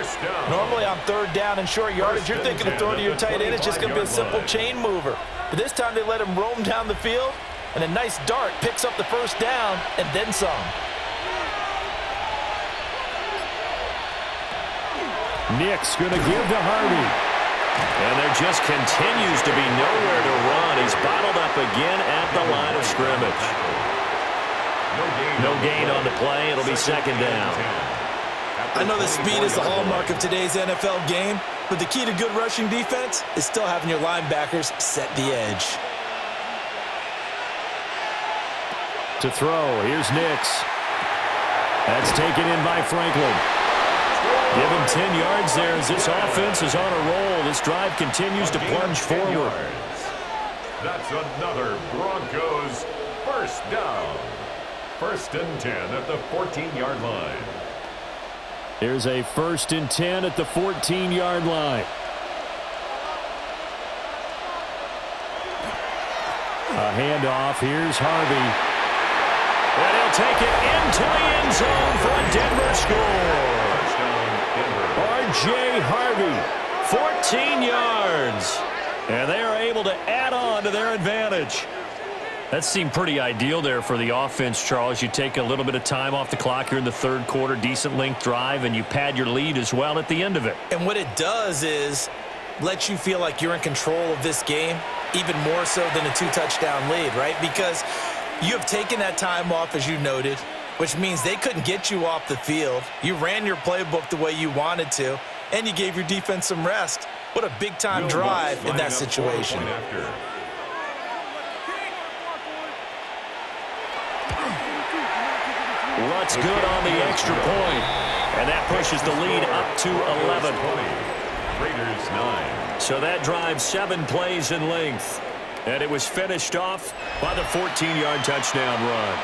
first down. Normally on third down and short yardage, you're thinking of throwing to your tight end. It's just going to be a simple chain mover. But this time they let him roam down the field, and a nice dart picks up the first down and then some. Nick's going to give to Harvey. And there just continues to be nowhere to run. He's bottled up again at the line of scrimmage. No gain on the play. It'll be second down. I know that speed is the hallmark of today's NFL game, but the key to good rushing defense is still having your linebackers set the edge. To throw, here's Nix. That's taken in by Franklin. Give him 10 yards there as this offense is on a roll. This drive continues to plunge forward. That's another Broncos first down. First and 10 at the 14-yard line. Here's a first and 10 at the 14-yard line. A handoff. Here's Harvey. And he'll take it into the end zone for a Denver score. R.J. Harvey, 14 yards. And they are able to add on to their advantage. That seemed pretty ideal there for the offense, Charles. You take a little bit of time off the clock here in the third quarter, decent length drive, and you pad your lead as well at the end of it. And what it does is let you feel like you're in control of this game, even more so than a two-touchdown lead, right? Because you have taken that time off, as you noted, which means they couldn't get you off the field. You ran your playbook the way you wanted to, and you gave your defense some rest. What a big-time drive in that situation. Rutt's good on the extra point, and that pushes the lead up to 11. Raiders 9. So that drive 7 plays in length, and it was finished off by the 14-yard touchdown run.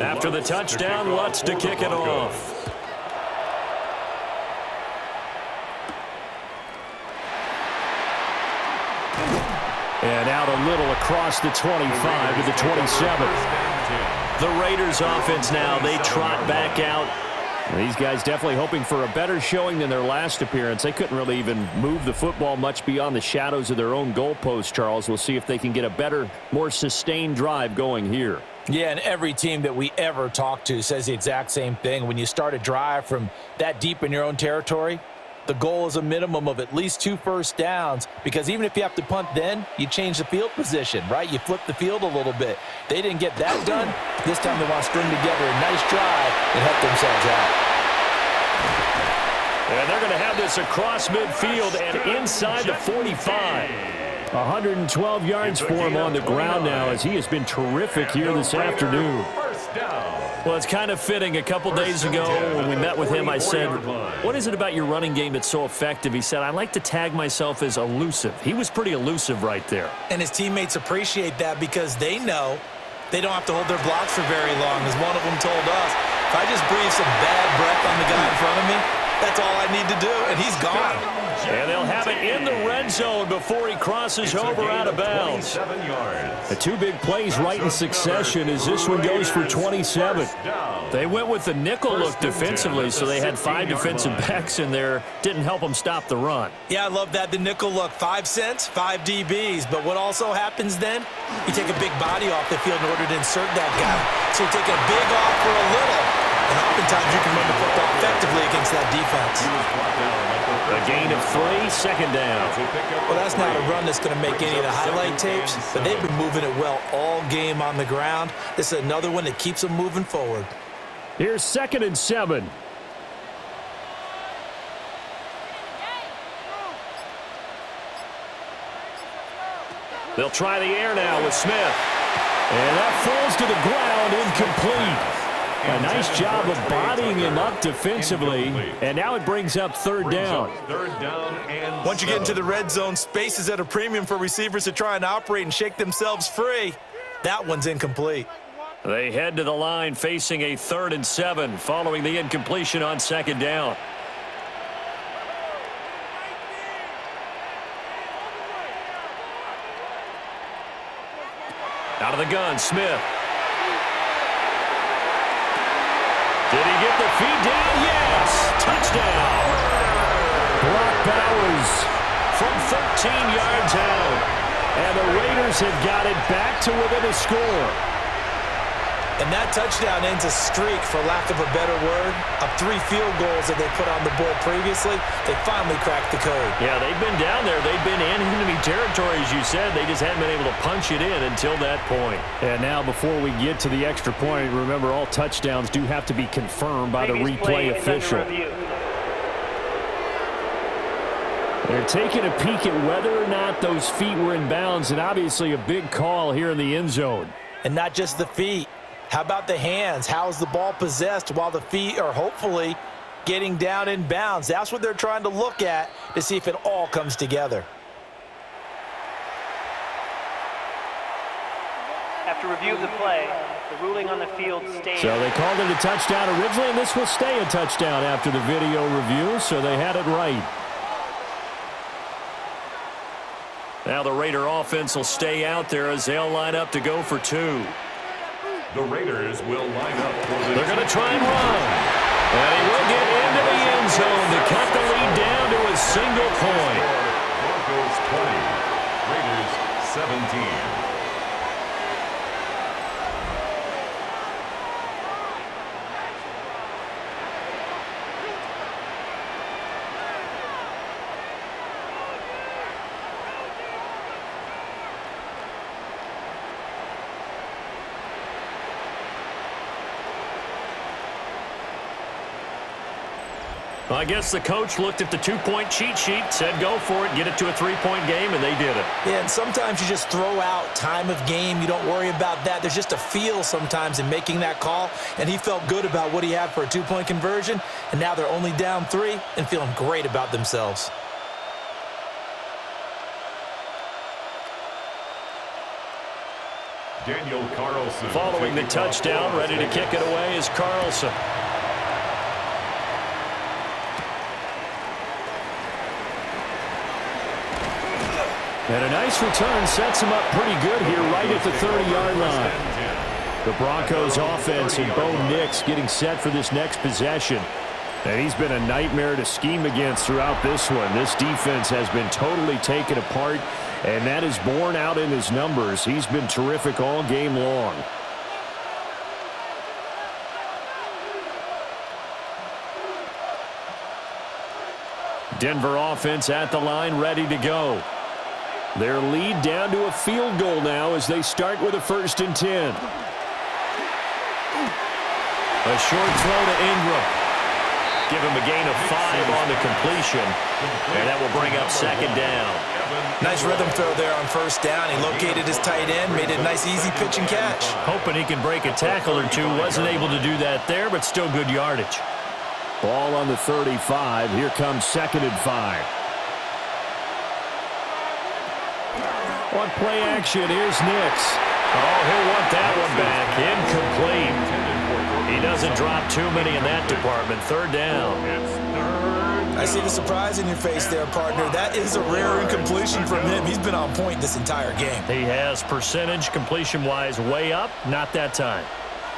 After the touchdown, Lutz to kick it off. And out a little across the 25 to the 27. The Raiders offense now, they trot back out. These guys definitely hoping for a better showing than their last appearance. They couldn't really even move the football much beyond the shadows of their own goalpost, Charles. We'll see if they can get a better, more sustained drive going here. Yeah, and every team that we ever talk to says the exact same thing. When you start a drive from that deep in your own territory, the goal is a minimum of at least 2 first downs, because even if you have to punt then, you change the field position, right? You flip the field a little bit. They didn't get that done. This time they want to string together a nice drive and help themselves out. And they're going to have this across midfield and inside the 45. 112 yards for him on the ground now, as he has been terrific here this afternoon. Well, it's kind of fitting. A couple days ago when we met with him, I said, what is it about your running game that's so effective? He said, I like to tag myself as elusive. He was pretty elusive right there. And his teammates appreciate that because they know they don't have to hold their blocks for very long. As one of them told us, if I just breathe some bad breath on the guy in front of me, that's all I need to do, and he's gone. And they'll have it in the red zone before he crosses over out of bounds. The 2 big plays right in succession as this one goes for 27. They went with the nickel look defensively, so they had 5 defensive backs in there. Didn't help them stop the run. Yeah, I love that, the nickel look. 5 cents, 5 DBs. But what also happens then, you take a big body off the field in order to insert that guy. So you take a big off for a little. And oftentimes you can run the football effectively against that defense. A gain of 3, second down. Well, that's not a run that's going to make any of the highlight tapes, but they've been moving it well all game on the ground. This is another one that keeps them moving forward. Here's 2nd and 7. They'll try the air now with Smith. And that falls to the ground, incomplete. A nice job of bodying him up defensively, and now it brings up third down. Once you get into the red zone, space is at a premium for receivers to try and operate and shake themselves free. That one's incomplete. They head to the line facing a 3rd and 7 following the incompletion on 2nd down. Out of the gun, Smith. Did he get the feed down? Yes! Touchdown! Brock Bowers from 13 yards out. And the Raiders have got it back to within a score. And that touchdown ends a streak, for lack of a better word, of 3 field goals that they put on the board previously. They finally cracked the code. Yeah, they've been down there. They've been in enemy territory, as you said. They just hadn't been able to punch it in until that point. And now, before we get to the extra point, remember, all touchdowns do have to be confirmed by the replay official. They're taking a peek at whether or not those feet were in bounds, and obviously a big call here in the end zone. And not just the feet. How about the hands? How is the ball possessed while the feet are hopefully getting down in bounds? That's what they're trying to look at to see if it all comes together. After review of the play, the ruling on the field stands. So they called it a touchdown originally, and this will stay a touchdown after the video review, so they had it right. Now the Raider offense will stay out there as they'll line up to go for 2. The Raiders will line up for the... They're going to try and run. And he will get into the end zone to cut the lead down to a single point. Broncos 20, Raiders 17. I guess the coach looked at the 2-point cheat sheet, said go for it, get it to a 3-point game, and they did it. Yeah, and sometimes you just throw out time of game. You don't worry about that. There's just a feel sometimes in making that call, and he felt good about what he had for a 2-point conversion, and now they're only down 3 and feeling great about themselves. Daniel Carlson. Following the touchdown, ready to kick it away is Carlson. And a nice return sets him up pretty good here right at the 30-yard line. The Broncos offense and Bo Nix getting set for this next possession. And he's been a nightmare to scheme against throughout this one. This defense has been totally taken apart, and that is borne out in his numbers. He's been terrific all game long. Denver offense at the line, ready to go. Their lead down to a field goal now as they start with a 1st and 10. A short throw to Ingram. Give him a gain of 5 on the completion, and that will bring up 2nd down. Nice rhythm throw there on 1st down. He located his tight end, made it a nice, easy pitch and catch. Hoping he can break a tackle or two. Wasn't able to do that there, but still good yardage. Ball on the 35. Here comes 2nd and 5. On play action, here's Nix. Oh, he'll want that one back. Incomplete. He doesn't drop too many in that department. 3rd down. I see the surprise in your face there, partner. That is a rare incompletion from him. He's been on point this entire game. He has percentage completion-wise way up. Not that time.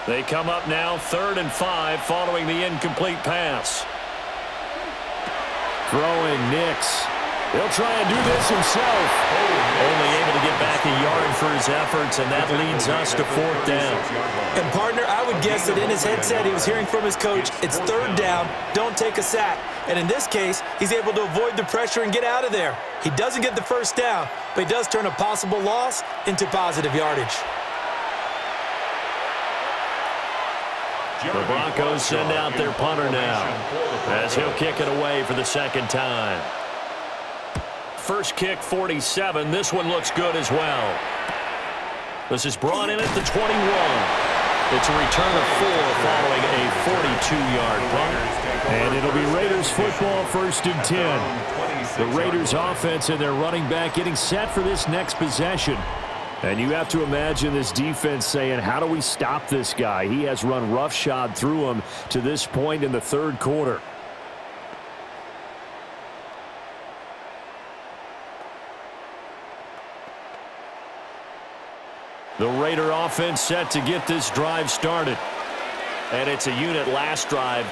They come up now 3rd and 5 following the incomplete pass. Throwing Nix. He'll try and do this himself. Only able to get back a yard for his efforts, and that leads us to 4th down. And, partner, I would guess that in his headset he was hearing from his coach, it's 3rd down, don't take a sack. And in this case, he's able to avoid the pressure and get out of there. He doesn't get the 1st down, but he does turn a possible loss into positive yardage. The Broncos send out their punter now as he'll kick it away for the 2nd time. First kick, 47. This one looks good as well. This is brought in at the 21. It's a return of 4 following a 42-yard punt. And it'll be Raiders football, 1st and 10. The Raiders offense and their running back getting set for this next possession. And you have to imagine this defense saying, how do we stop this guy? He has run roughshod through him to this point in the 3rd quarter. The Raider offense set to get this drive started. And it's a unit last drive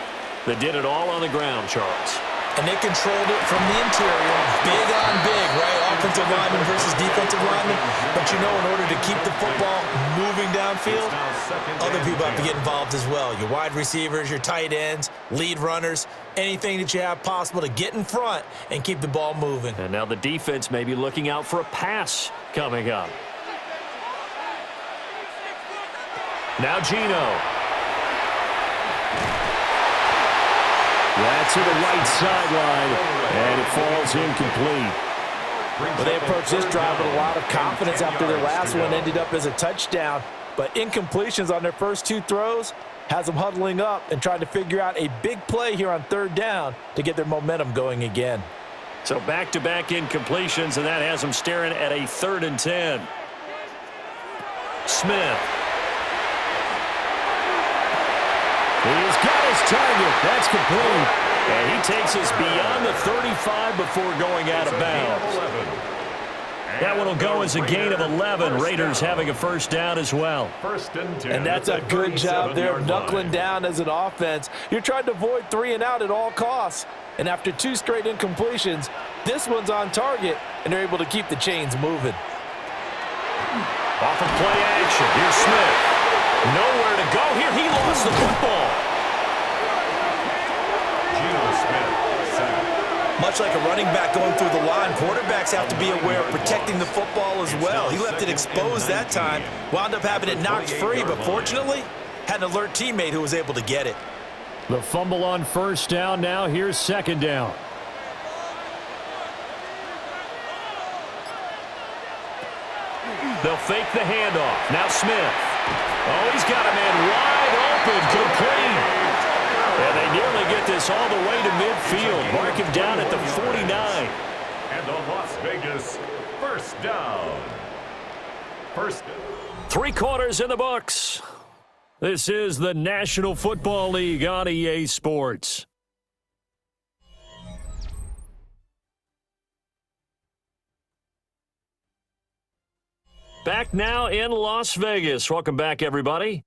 that did it all on the ground, Charles. And they controlled it from the interior, big on big, right? Offensive lineman versus defensive lineman. But you know, in order to keep the football moving downfield, other people have to get involved as well. Your wide receivers, your tight ends, lead runners, anything that you have possible to get in front and keep the ball moving. And now the defense may be looking out for a pass coming up. Now Geno. That's to the right sideline, and it falls incomplete. Well, they approached this drive with a lot of confidence after their last one ended up as a touchdown. But incompletions on their first 2 throws has them huddling up and trying to figure out a big play here on 3rd down to get their momentum going again. So back-to-back incompletions, and that has them staring at a 3rd and 10. Smith. He's got his target. That's complete. And he takes us beyond the 35 before going out of bounds. That one will go as a gain of 11. Raiders having a 1st down as well. 1st and 10. And that's a good job there of knuckling down as an offense. You're trying to avoid 3 and out at all costs. And after 2 straight incompletions, this one's on target, and they're able to keep the chains moving. Off of play action. Here's Smith. Nowhere to go here. He lost the football. Much like a running back going through the line, quarterbacks have to be aware of protecting the football as well. He left it exposed that time, wound up having it knocked free, but fortunately, had an alert teammate who was able to get it. The fumble on 1st down. Now here's 2nd down. They'll fake the handoff. Now Smith. Oh, he's got a man wide open, complete. And they nearly get this all the way to midfield. Mark him down at the 49. And the Las Vegas 1st down. 3 quarters in the books. This is the National Football League on EA Sports. Back now in Las Vegas. Welcome back, everybody.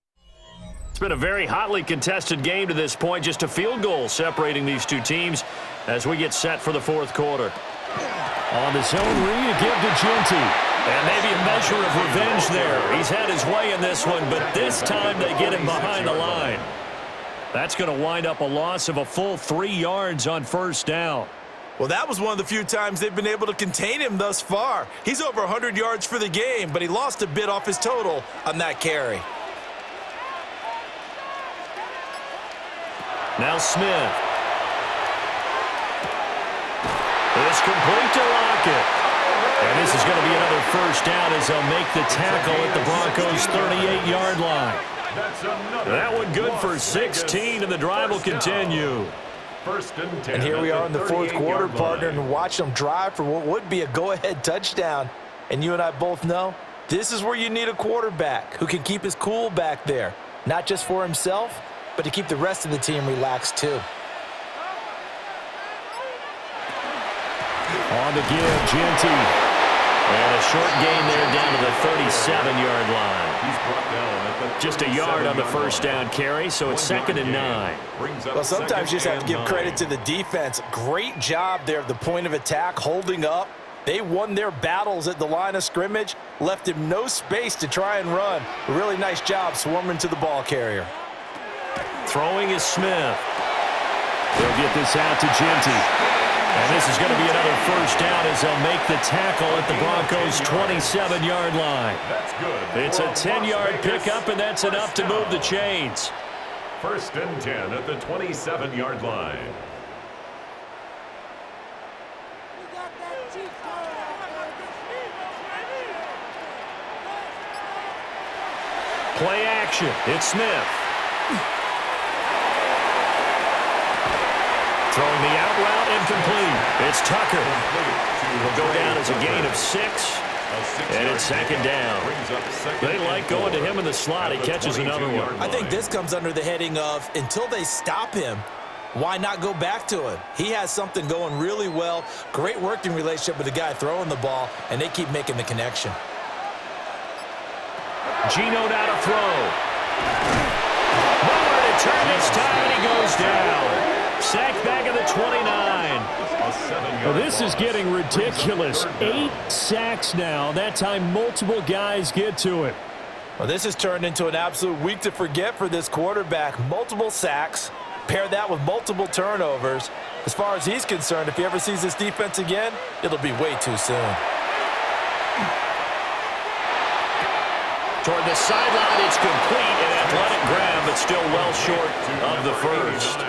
It's been a very hotly contested game to this point. Just a field goal separating these 2 teams as we get set for the 4th quarter. On the zone read, give to Genty. And maybe a measure of revenge there. He's had his way in this one, but this time they get him behind the line. That's going to wind up a loss of a full 3 yards on 1st down. Well, that was one of the few times they've been able to contain him thus far. He's over 100 yards for the game, but he lost a bit off his total on that carry. Now Smith. It's complete to Lockett. And this is going to be another 1st down as they'll make the tackle at the Broncos' 38-yard line. That one good for 16, and the drive will continue. 1st and 10. And here we are in the 4th quarter, partner, and watch them drive for what would be a go-ahead touchdown. And you and I both know this is where you need a quarterback who can keep his cool back there, not just for himself, but to keep the rest of the team relaxed too. On the give, Genty. And a short gain there down to the 37-yard line. Just a yard on the 1st down carry, so it's 2nd and 9. Well, sometimes you just have to give credit to the defense. Great job there at the point of attack, holding up. They won their battles at the line of scrimmage, left him no space to try and run. A really nice job swarming to the ball carrier. Throwing is Smith. They'll get this out to Genty. And this is going to be another 1st down as they'll make the tackle at the Broncos' 27-yard line. That's good. It's a 10-yard pickup, and that's enough to move the chains. 1st and 10 at the 27-yard line. Play action. It's Smith. Throwing the out route incomplete. It's Tucker. Will go down as a gain of 6. And it's second down. They like going to him in the slot. He catches another one. I think this comes under the heading of until they stop him, why not go back to him? He has something going really well. Great working relationship with the guy throwing the ball, and they keep making the connection. Gino now to throw. Nowhere to turn this time, and he goes down. Sacked back at the 29. Well, this is getting ridiculous. 8 sacks now. That time, multiple guys get to it. Well, this has turned into an absolute week to forget for this quarterback. Multiple sacks. Pair that with multiple turnovers. As far as he's concerned, if he ever sees this defense again, it'll be way too soon. Toward the sideline, it's complete. An athletic grab, but still well short of the first.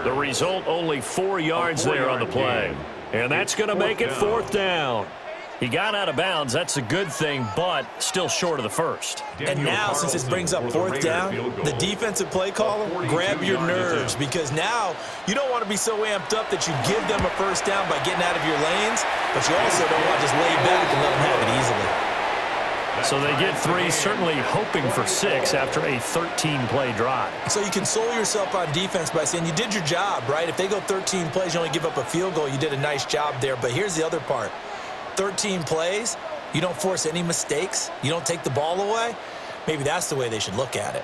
The result, only 4 yards there on the play. And that's going to make it 4th down. He got out of bounds. That's a good thing, but still short of the first. And now, since this brings up 4th down, the defensive play caller, grab your nerves, because now you don't want to be so amped up that you give them a 1st down by getting out of your lanes, but you also don't want to just lay back and let them have it easily. So they get 3, certainly hoping for 6 after a 13-play drive. So you console yourself on defense by saying you did your job, right? If they go 13 plays, you only give up a field goal, you did a nice job there. But here's the other part. 13 plays, you don't force any mistakes, you don't take the ball away. Maybe that's the way they should look at it.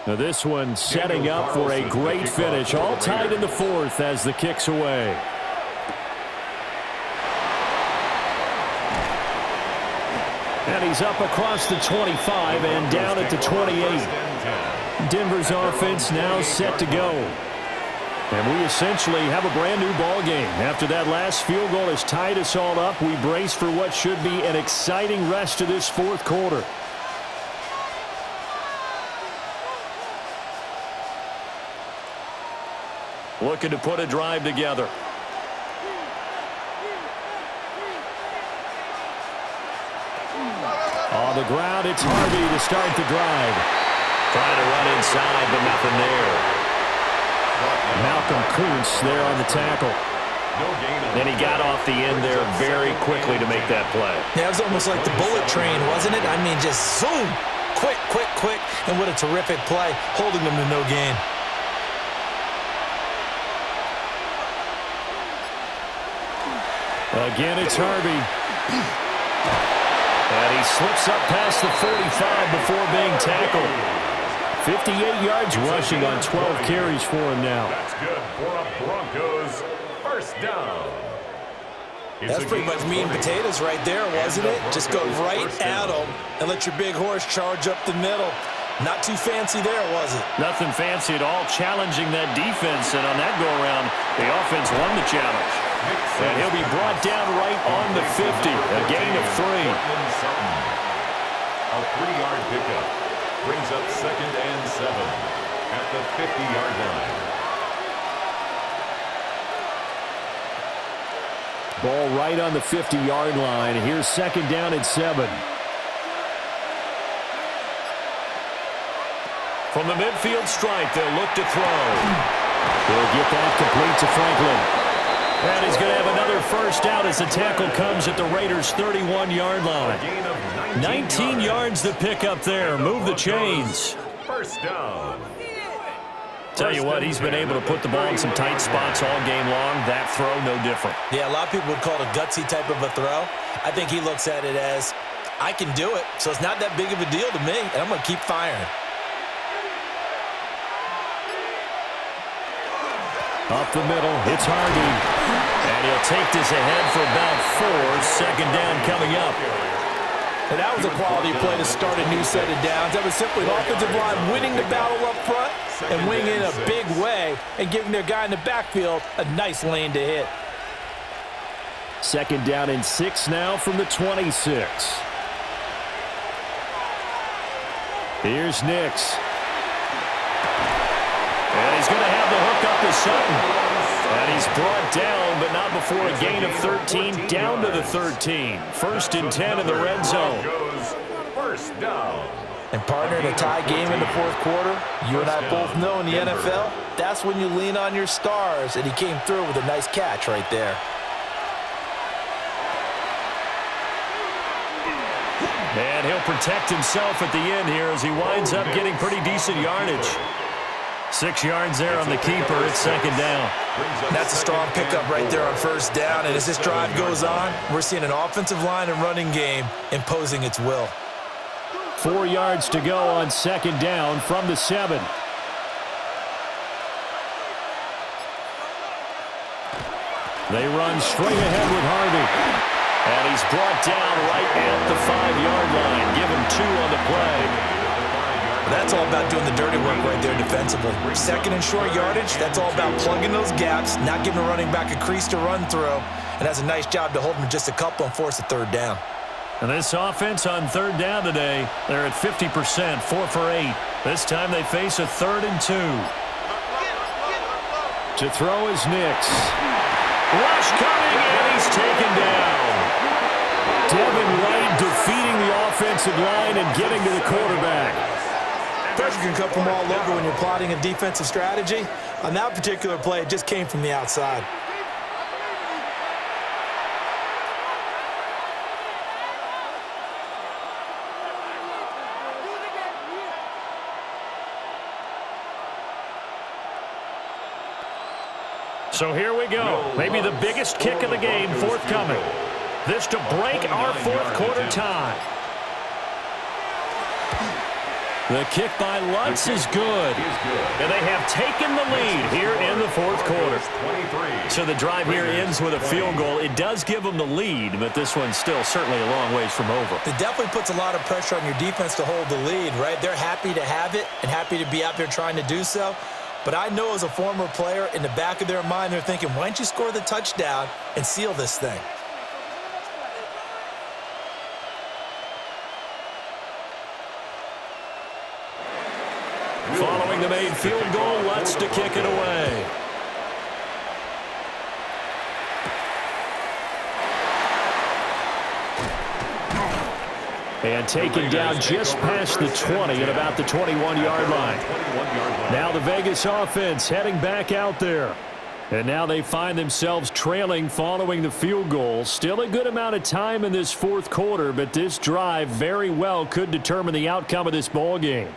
Now this one setting up for a great finish. All tied in the 4th as the kick's away. And he's up across the 25 and down at the 28. Denver's offense now set to go. And we essentially have a brand new ball game. After that last field goal has tied us all up, we brace for what should be an exciting rest of this 4th quarter. Looking to put a drive together. On the ground, it's Harvey to start the drive. Trying to run inside, but nothing there. Malcolm Kuntz there on the tackle. And he got off the end there very quickly to make that play. Yeah, it was almost like the bullet train, wasn't it? I mean, just zoom. Quick, quick, quick. And what a terrific play, holding them to no gain. Again, it's Harvey. And he slips up past the 45 before being tackled. 58 yards rushing on 12 carries for him now. That's good for a Broncos 1st down. That's pretty much meat and potatoes right there, wasn't it? Just go right at them and let your big horse charge up the middle. Not too fancy there, was it? Nothing fancy at all, challenging that defense. And on that go-around, the offense won the challenge. And he'll be brought down right on the 50, a gain of 3. A 3-yard pickup brings up 2nd and 7 at the 50-yard line. Ball right on the 50-yard line. Here's 2nd down and 7. From the midfield stripe, they'll look to throw. They'll get that complete to Franklin. And he's going to have another 1st down as the tackle comes at the Raiders' 31-yard line. 19 yards to pick up there. Move the chains. 1st down. Tell you what, he's been able to put the ball in some tight spots all game long. That throw, no different. Yeah, a lot of people would call it a gutsy type of a throw. I think he looks at it as, I can do it, so it's not that big of a deal to me, and I'm going to keep firing. Up the middle, it's Harvey. And he'll take this ahead for about 4. 2nd down coming up. And that was a quality play to start a new set of downs. That was simply the offensive line winning the battle up front and winning in a big way and giving their guy in the backfield a nice lane to hit. 2nd down and 6 now from the 26. Here's Nix. And something. And he's brought down, but not before a gain of 13, down to the 13. 1st and 10 in the red zone. First down. And partner, in a tie game in the 4th quarter, you and I both know in the NFL, that's when you lean on your stars, and he came through with a nice catch right there. And he'll protect himself at the end here as he winds up getting pretty decent yardage. 6 yards there on the keeper. It's 2nd down. That's a strong pickup right there on 1st down. And as this drive goes on, we're seeing an offensive line and running game imposing its will. 4 yards to go on 2nd down from the 7. They run straight ahead with Harvey. And he's brought down right at the 5-yard line. Give him 2 on the play. That's all about doing the dirty work right there defensively. 2nd and short yardage, that's all about plugging those gaps, not giving a running back a crease to run through, and has a nice job to hold him just a couple and force a 3rd down. And this offense on 3rd down today, they're at 50%, 4 for 8. This time they face a 3rd and 2. To throw is Nix. Rush coming, and he's taken down. Devin White defeating the offensive line and getting to the quarterback. Pressure can come from all over when you're plotting a defensive strategy. On that particular play, it just came from the outside. So here we go. Maybe the biggest kick of the game forthcoming. This to break our 4th quarter tie. The kick by Lutz is good. And they have taken the lead here in the 4th quarter. So the drive here ends with a field goal. It does give them the lead, but this one's still certainly a long ways from over. It definitely puts a lot of pressure on your defense to hold the lead, right? They're happy to have it and happy to be out there trying to do so. But I know as a former player, in the back of their mind, they're thinking, why don't you score the touchdown and seal this thing? Following the made field goal, Lutz to kick it away. And taken down just past the 20 at about the 21-yard line. Now the Vegas offense heading back out there. And now they find themselves trailing following the field goal. Still a good amount of time in this 4th quarter, but this drive very well could determine the outcome of this ball game.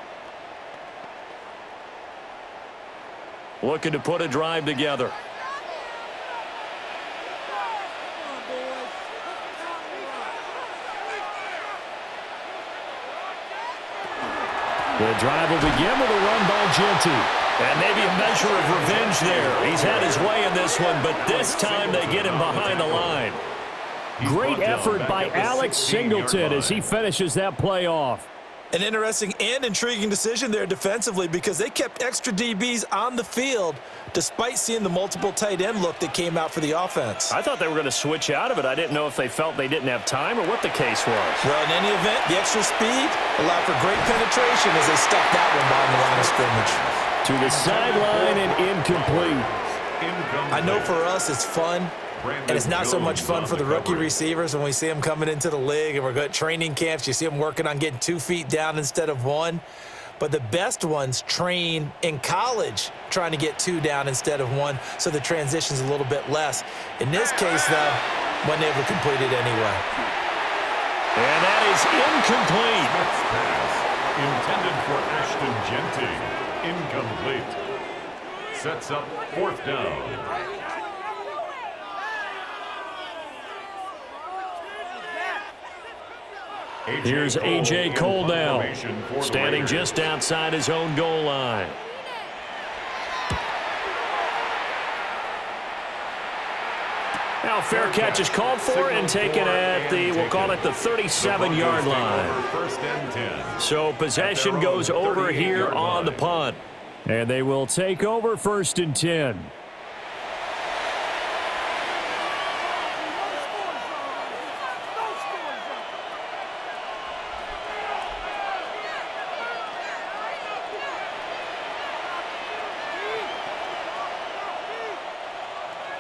Looking to put a drive together. The drive will begin with a run by Genty. And maybe a measure of revenge there. He's had his way in this one, but this time they get him behind the line. Great effort by Alex Singleton as he finishes that play off. An interesting and intriguing decision there defensively because they kept extra DBs on the field despite seeing the multiple tight end look that came out for the offense. I thought they were going to switch out of it. I didn't know if they felt they didn't have time or what the case was. Well, in any event, the extra speed allowed for great penetration as they stuck that one behind the line of scrimmage. To the sideline and incomplete. I know for us it's fun. And it's not so much fun for the rookie receivers when we see them coming into the league and we're going to training camps. You see them working on getting 2 feet down instead of 1. But the best ones train in college trying to get 2 down instead of 1, so the transition's a little bit less. In this case, though, wasn't able to complete it anyway. And that is incomplete. Intended for Ashton Genty. Incomplete. Sets up 4th down. Here's A.J. Cole now, standing just outside his own goal line. Now fair catch is called for and taken at the, we'll call it the 37-yard line. So possession goes over here on the punt. And they will take over 1st and 10.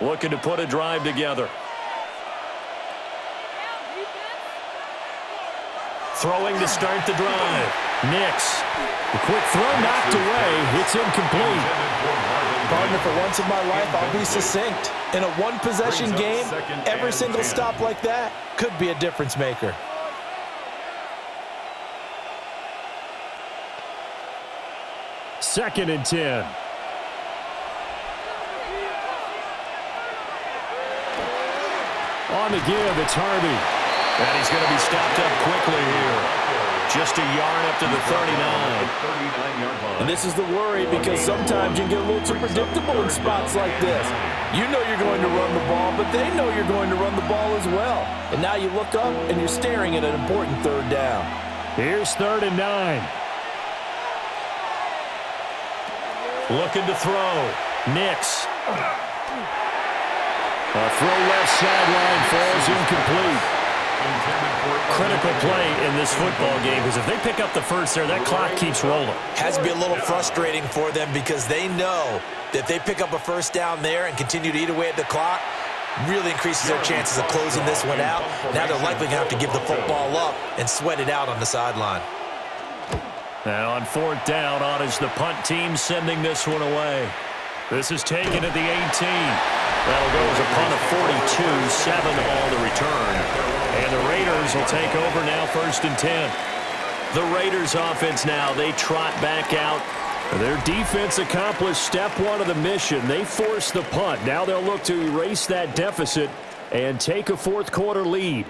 looking to put a drive together. Throwing to start the drive. Nix. The quick throw knocked away. It's incomplete. Partner, for once in my life, I'll be succinct. In a one-possession game, every single stop like that could be a difference maker. Second and 10. On the give, it's Harvey. And he's going to be stopped up quickly here. Just a yard up to the 39. And this is the worry, because sometimes you can get a little too predictable in spots like this. You know you're going to run the ball, but they know you're going to run the ball as well. And now you look up and you're staring at an important third down. Here's 3rd and 9. Looking to throw. Nix. A throw left sideline falls incomplete. Critical play in this football game, because if they pick up the first there, that clock keeps rolling. Has to be a little frustrating for them, because they know that if they pick up a first down there and continue to eat away at the clock, really increases their chances of closing this one out. Now they're likely going to have to give the football up and sweat it out on the sideline. Now on 4th down, on is the punt team sending this one away. This is taken at the 18. That'll go as a punt of 42, 7 on the return. And the Raiders will take over now, 1st and 10. The Raiders offense now, they trot back out. Their defense accomplished step 1 of the mission. They forced the punt. Now they'll look to erase that deficit and take a 4th quarter lead.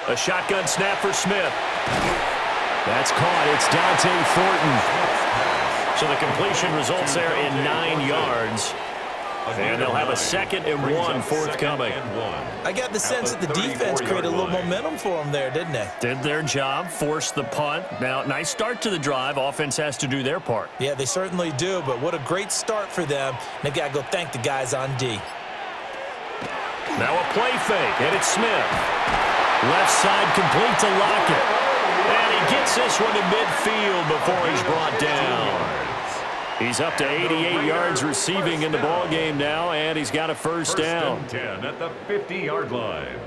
A shotgun snap for Smith. That's caught. It's Dante Thornton. So the completion results there in 9 yards. And they'll have a 2nd and 1 forthcoming. I got the sense that the defense created a little momentum for them there, didn't they? Did their job, forced the punt. Now, nice start to the drive. Offense has to do their part. Yeah, they certainly do, but what a great start for them. They got to go thank the guys on D. Now a play fake, and it's Smith. Left side complete to Lockett. And he gets this one to midfield before he's brought down. He's up to 88 yards receiving in the ballgame now, and he's got a first down. 10 at the 50-yard line.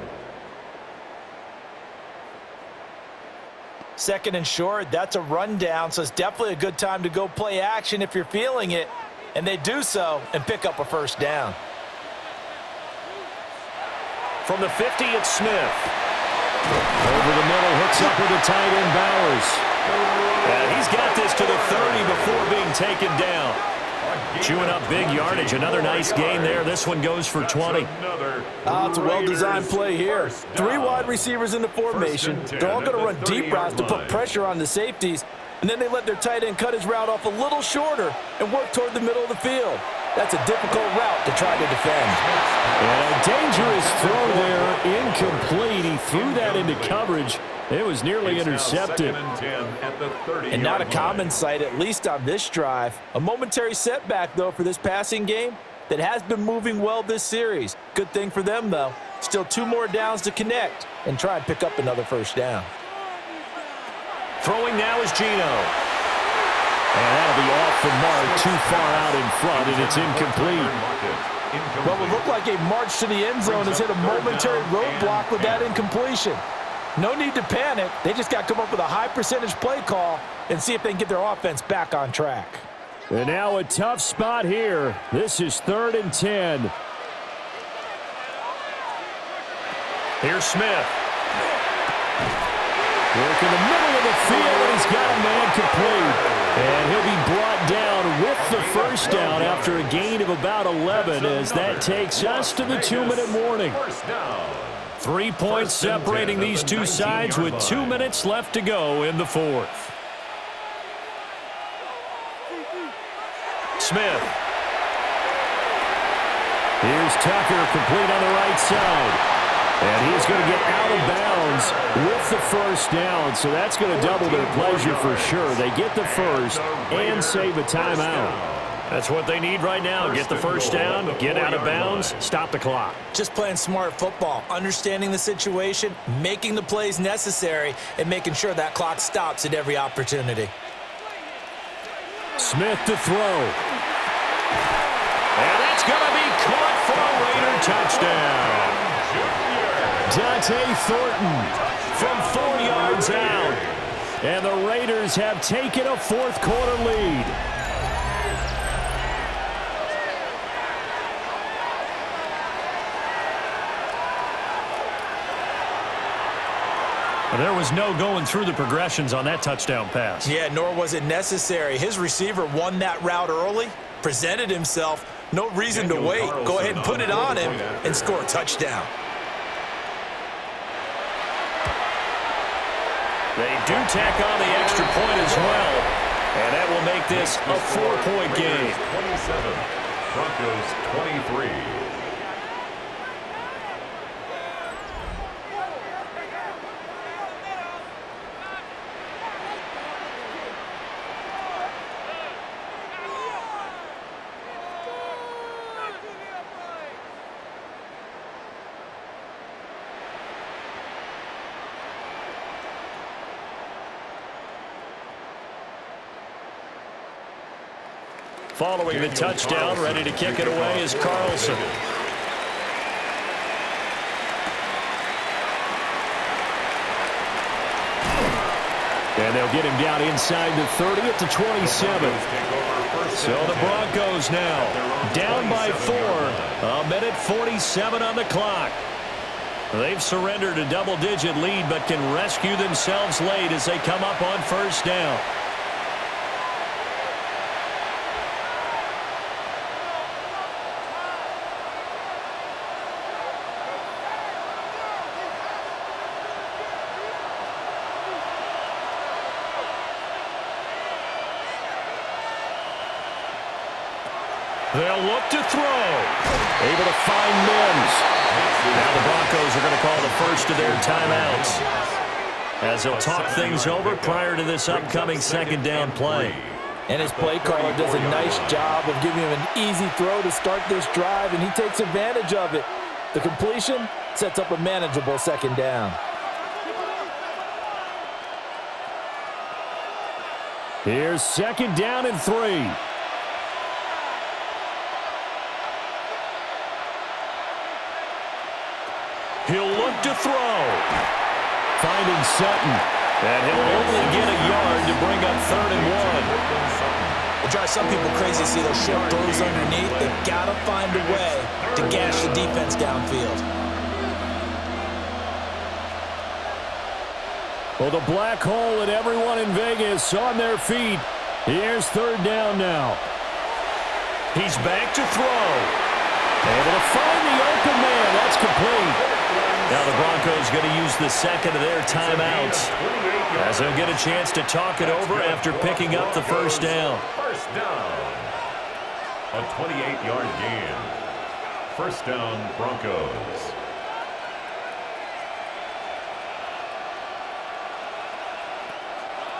2nd and short, that's a rundown, so it's definitely a good time to go play action if you're feeling it. And they do so and pick up a first down. From the 50, it's Smith. Over the middle, hooks up with the tight end Bowers. And he's got this to the 30 before being taken down. Chewing up big yardage. Another nice gain there. This one goes for 20. It's a well-designed play here. 3 wide receivers in the formation. They're all going to run deep routes to put pressure on the safeties. And then they let their tight end cut his route off a little shorter and work toward the middle of the field. That's a difficult route to try to defend. And a dangerous throw there, incomplete. He threw that into coverage. It was nearly intercepted. And not a common sight, at least on this drive. A momentary setback, though, for this passing game that has been moving well this series. Good thing for them, though. Still 2 more downs to connect and try and pick up another first down. Throwing now is Geno. And that'll be off the mark, too far out in front, and it's incomplete. Well, it looked like a march to the end zone has hit a momentary roadblock with that incompletion. No need to panic. They just got to come up with a high percentage play call and see if they can get their offense back on track. And now a tough spot here. This is 3rd and 10. Here's Smith. Work in the middle of the field, and he's got a man complete. And he'll be brought down with the first down after a gain of about 11, as that takes us to the 2-minute warning. 3 points separating these two sides with 2 minutes left to go in the 4th. Smith. Here's Tucker, complete on the right side. And he's going to get out of bounds with the first down, so that's going to double their pleasure for sure. They get the first and save a timeout. That's what they need right now. Get the first down, get out of bounds, stop the clock. Just playing smart football, understanding the situation, making the plays necessary, and making sure that clock stops at every opportunity. Smith to throw. And that's going to be caught for a Raider touchdown. Dante Thornton from 4 yards out. And the Raiders have taken a fourth-quarter lead. There was no going through the progressions on that touchdown pass. Yeah, nor was it necessary. His receiver won that route early, presented himself. No reason to wait. Go ahead and put it on him and score a touchdown. They do tack on the extra point as well. And that will make this a 4-point game. 27, Broncos 23. Following the touchdown, ready to kick it away is Carlson. And they'll get him down inside the 30 at the 27. So the Broncos now down by 4. A minute 47 on the clock. They've surrendered a double-digit lead but can rescue themselves late as they come up on first down. They'll look to throw. Able to find Mims. Now the Broncos are going to call the first of their timeouts as they'll talk things over prior to this upcoming second down play. And his play caller does a nice job of giving him an easy throw to start this drive, and he takes advantage of it. The completion sets up a manageable second down. Here's second down and 3. He'll look to throw. Finding Sutton. And he'll only get a yard to bring up 3rd and 1. It drives some people crazy to see those short throws underneath. They've got to find a way to gash the defense downfield. Well, the black hole and everyone in Vegas on their feet. Here's 3rd down now. He's back to throw. Able to find the open man. That's complete. Now the Broncos going to use the second of their timeouts as they'll get a chance to talk it over after picking up the first down. First down. A 28-yard gain. First down, Broncos.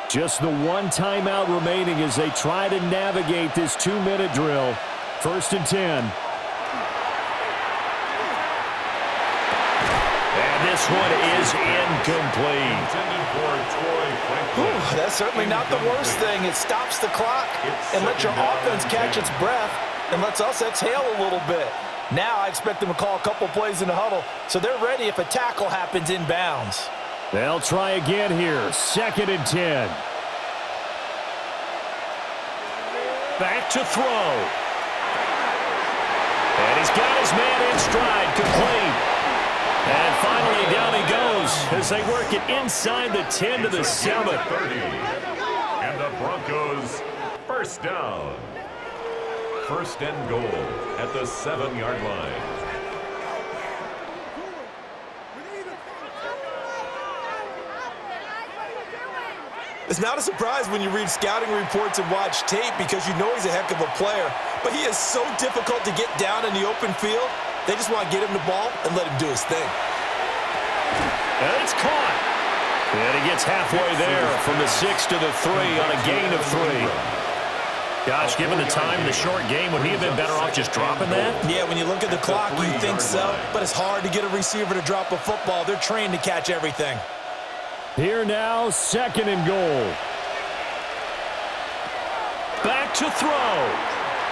Just the one timeout remaining as they try to navigate this 2-minute drill. 1st and 10. This one is incomplete. That's certainly not the worst thing. It stops the clock and lets your offense catch its breath and lets us exhale a little bit. Now I expect them to call a couple plays in the huddle so they're ready if a tackle happens inbounds. They'll try again here. 2nd and 10. Back to throw. And he's got his man in stride, complete. And finally, down he goes as they work it inside the 10 to the 7. 30. And the Broncos first down. 1st and goal at the 7-yard line. It's not a surprise when you read scouting reports and watch tape because you know he's a heck of a player. But he is so difficult to get down in the open field. They just want to get him the ball and let him do his thing. And it's caught. And he gets halfway there from the 6 to the 3 on a gain of 3. Gosh, given the time, the short game, would he have been better off just dropping that? Yeah, when you look at the clock, you think so, but it's hard to get a receiver to drop a football. They're trained to catch everything. Here now, 2nd and goal. Back to throw.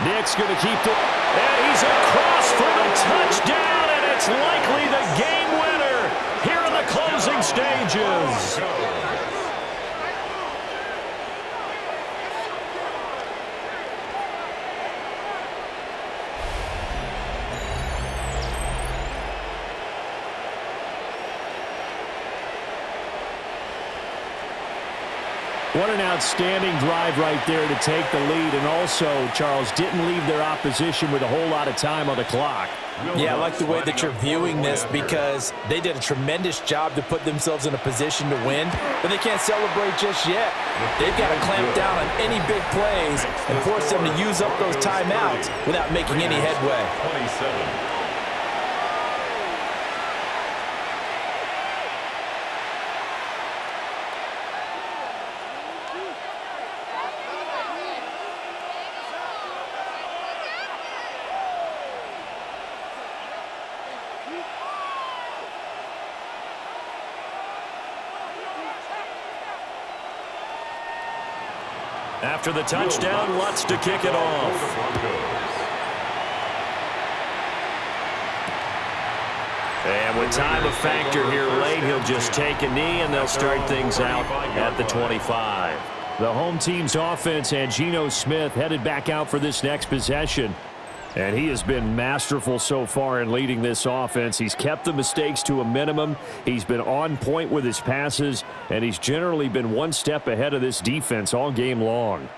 Nick's going to keep it. And he's across for the touchdown, and it's likely the game winner here in the closing stages. What an outstanding drive right there to take the lead. And also, Charles, didn't leave their opposition with a whole lot of time on the clock. Yeah, I like the way that you're viewing this because they did a tremendous job to put themselves in a position to win, but they can't celebrate just yet. They've got to clamp down on any big plays and force them to use up those timeouts without making any headway. 27. After the touchdown, Lutz to kick it off. And with time a factor here late, he'll just take a knee, and they'll start things out at the 25. The home team's offense and Geno Smith headed back out for this next possession. And he has been masterful so far in leading this offense. He's kept the mistakes to a minimum. He's been on point with his passes, and he's generally been one step ahead of this defense all game long.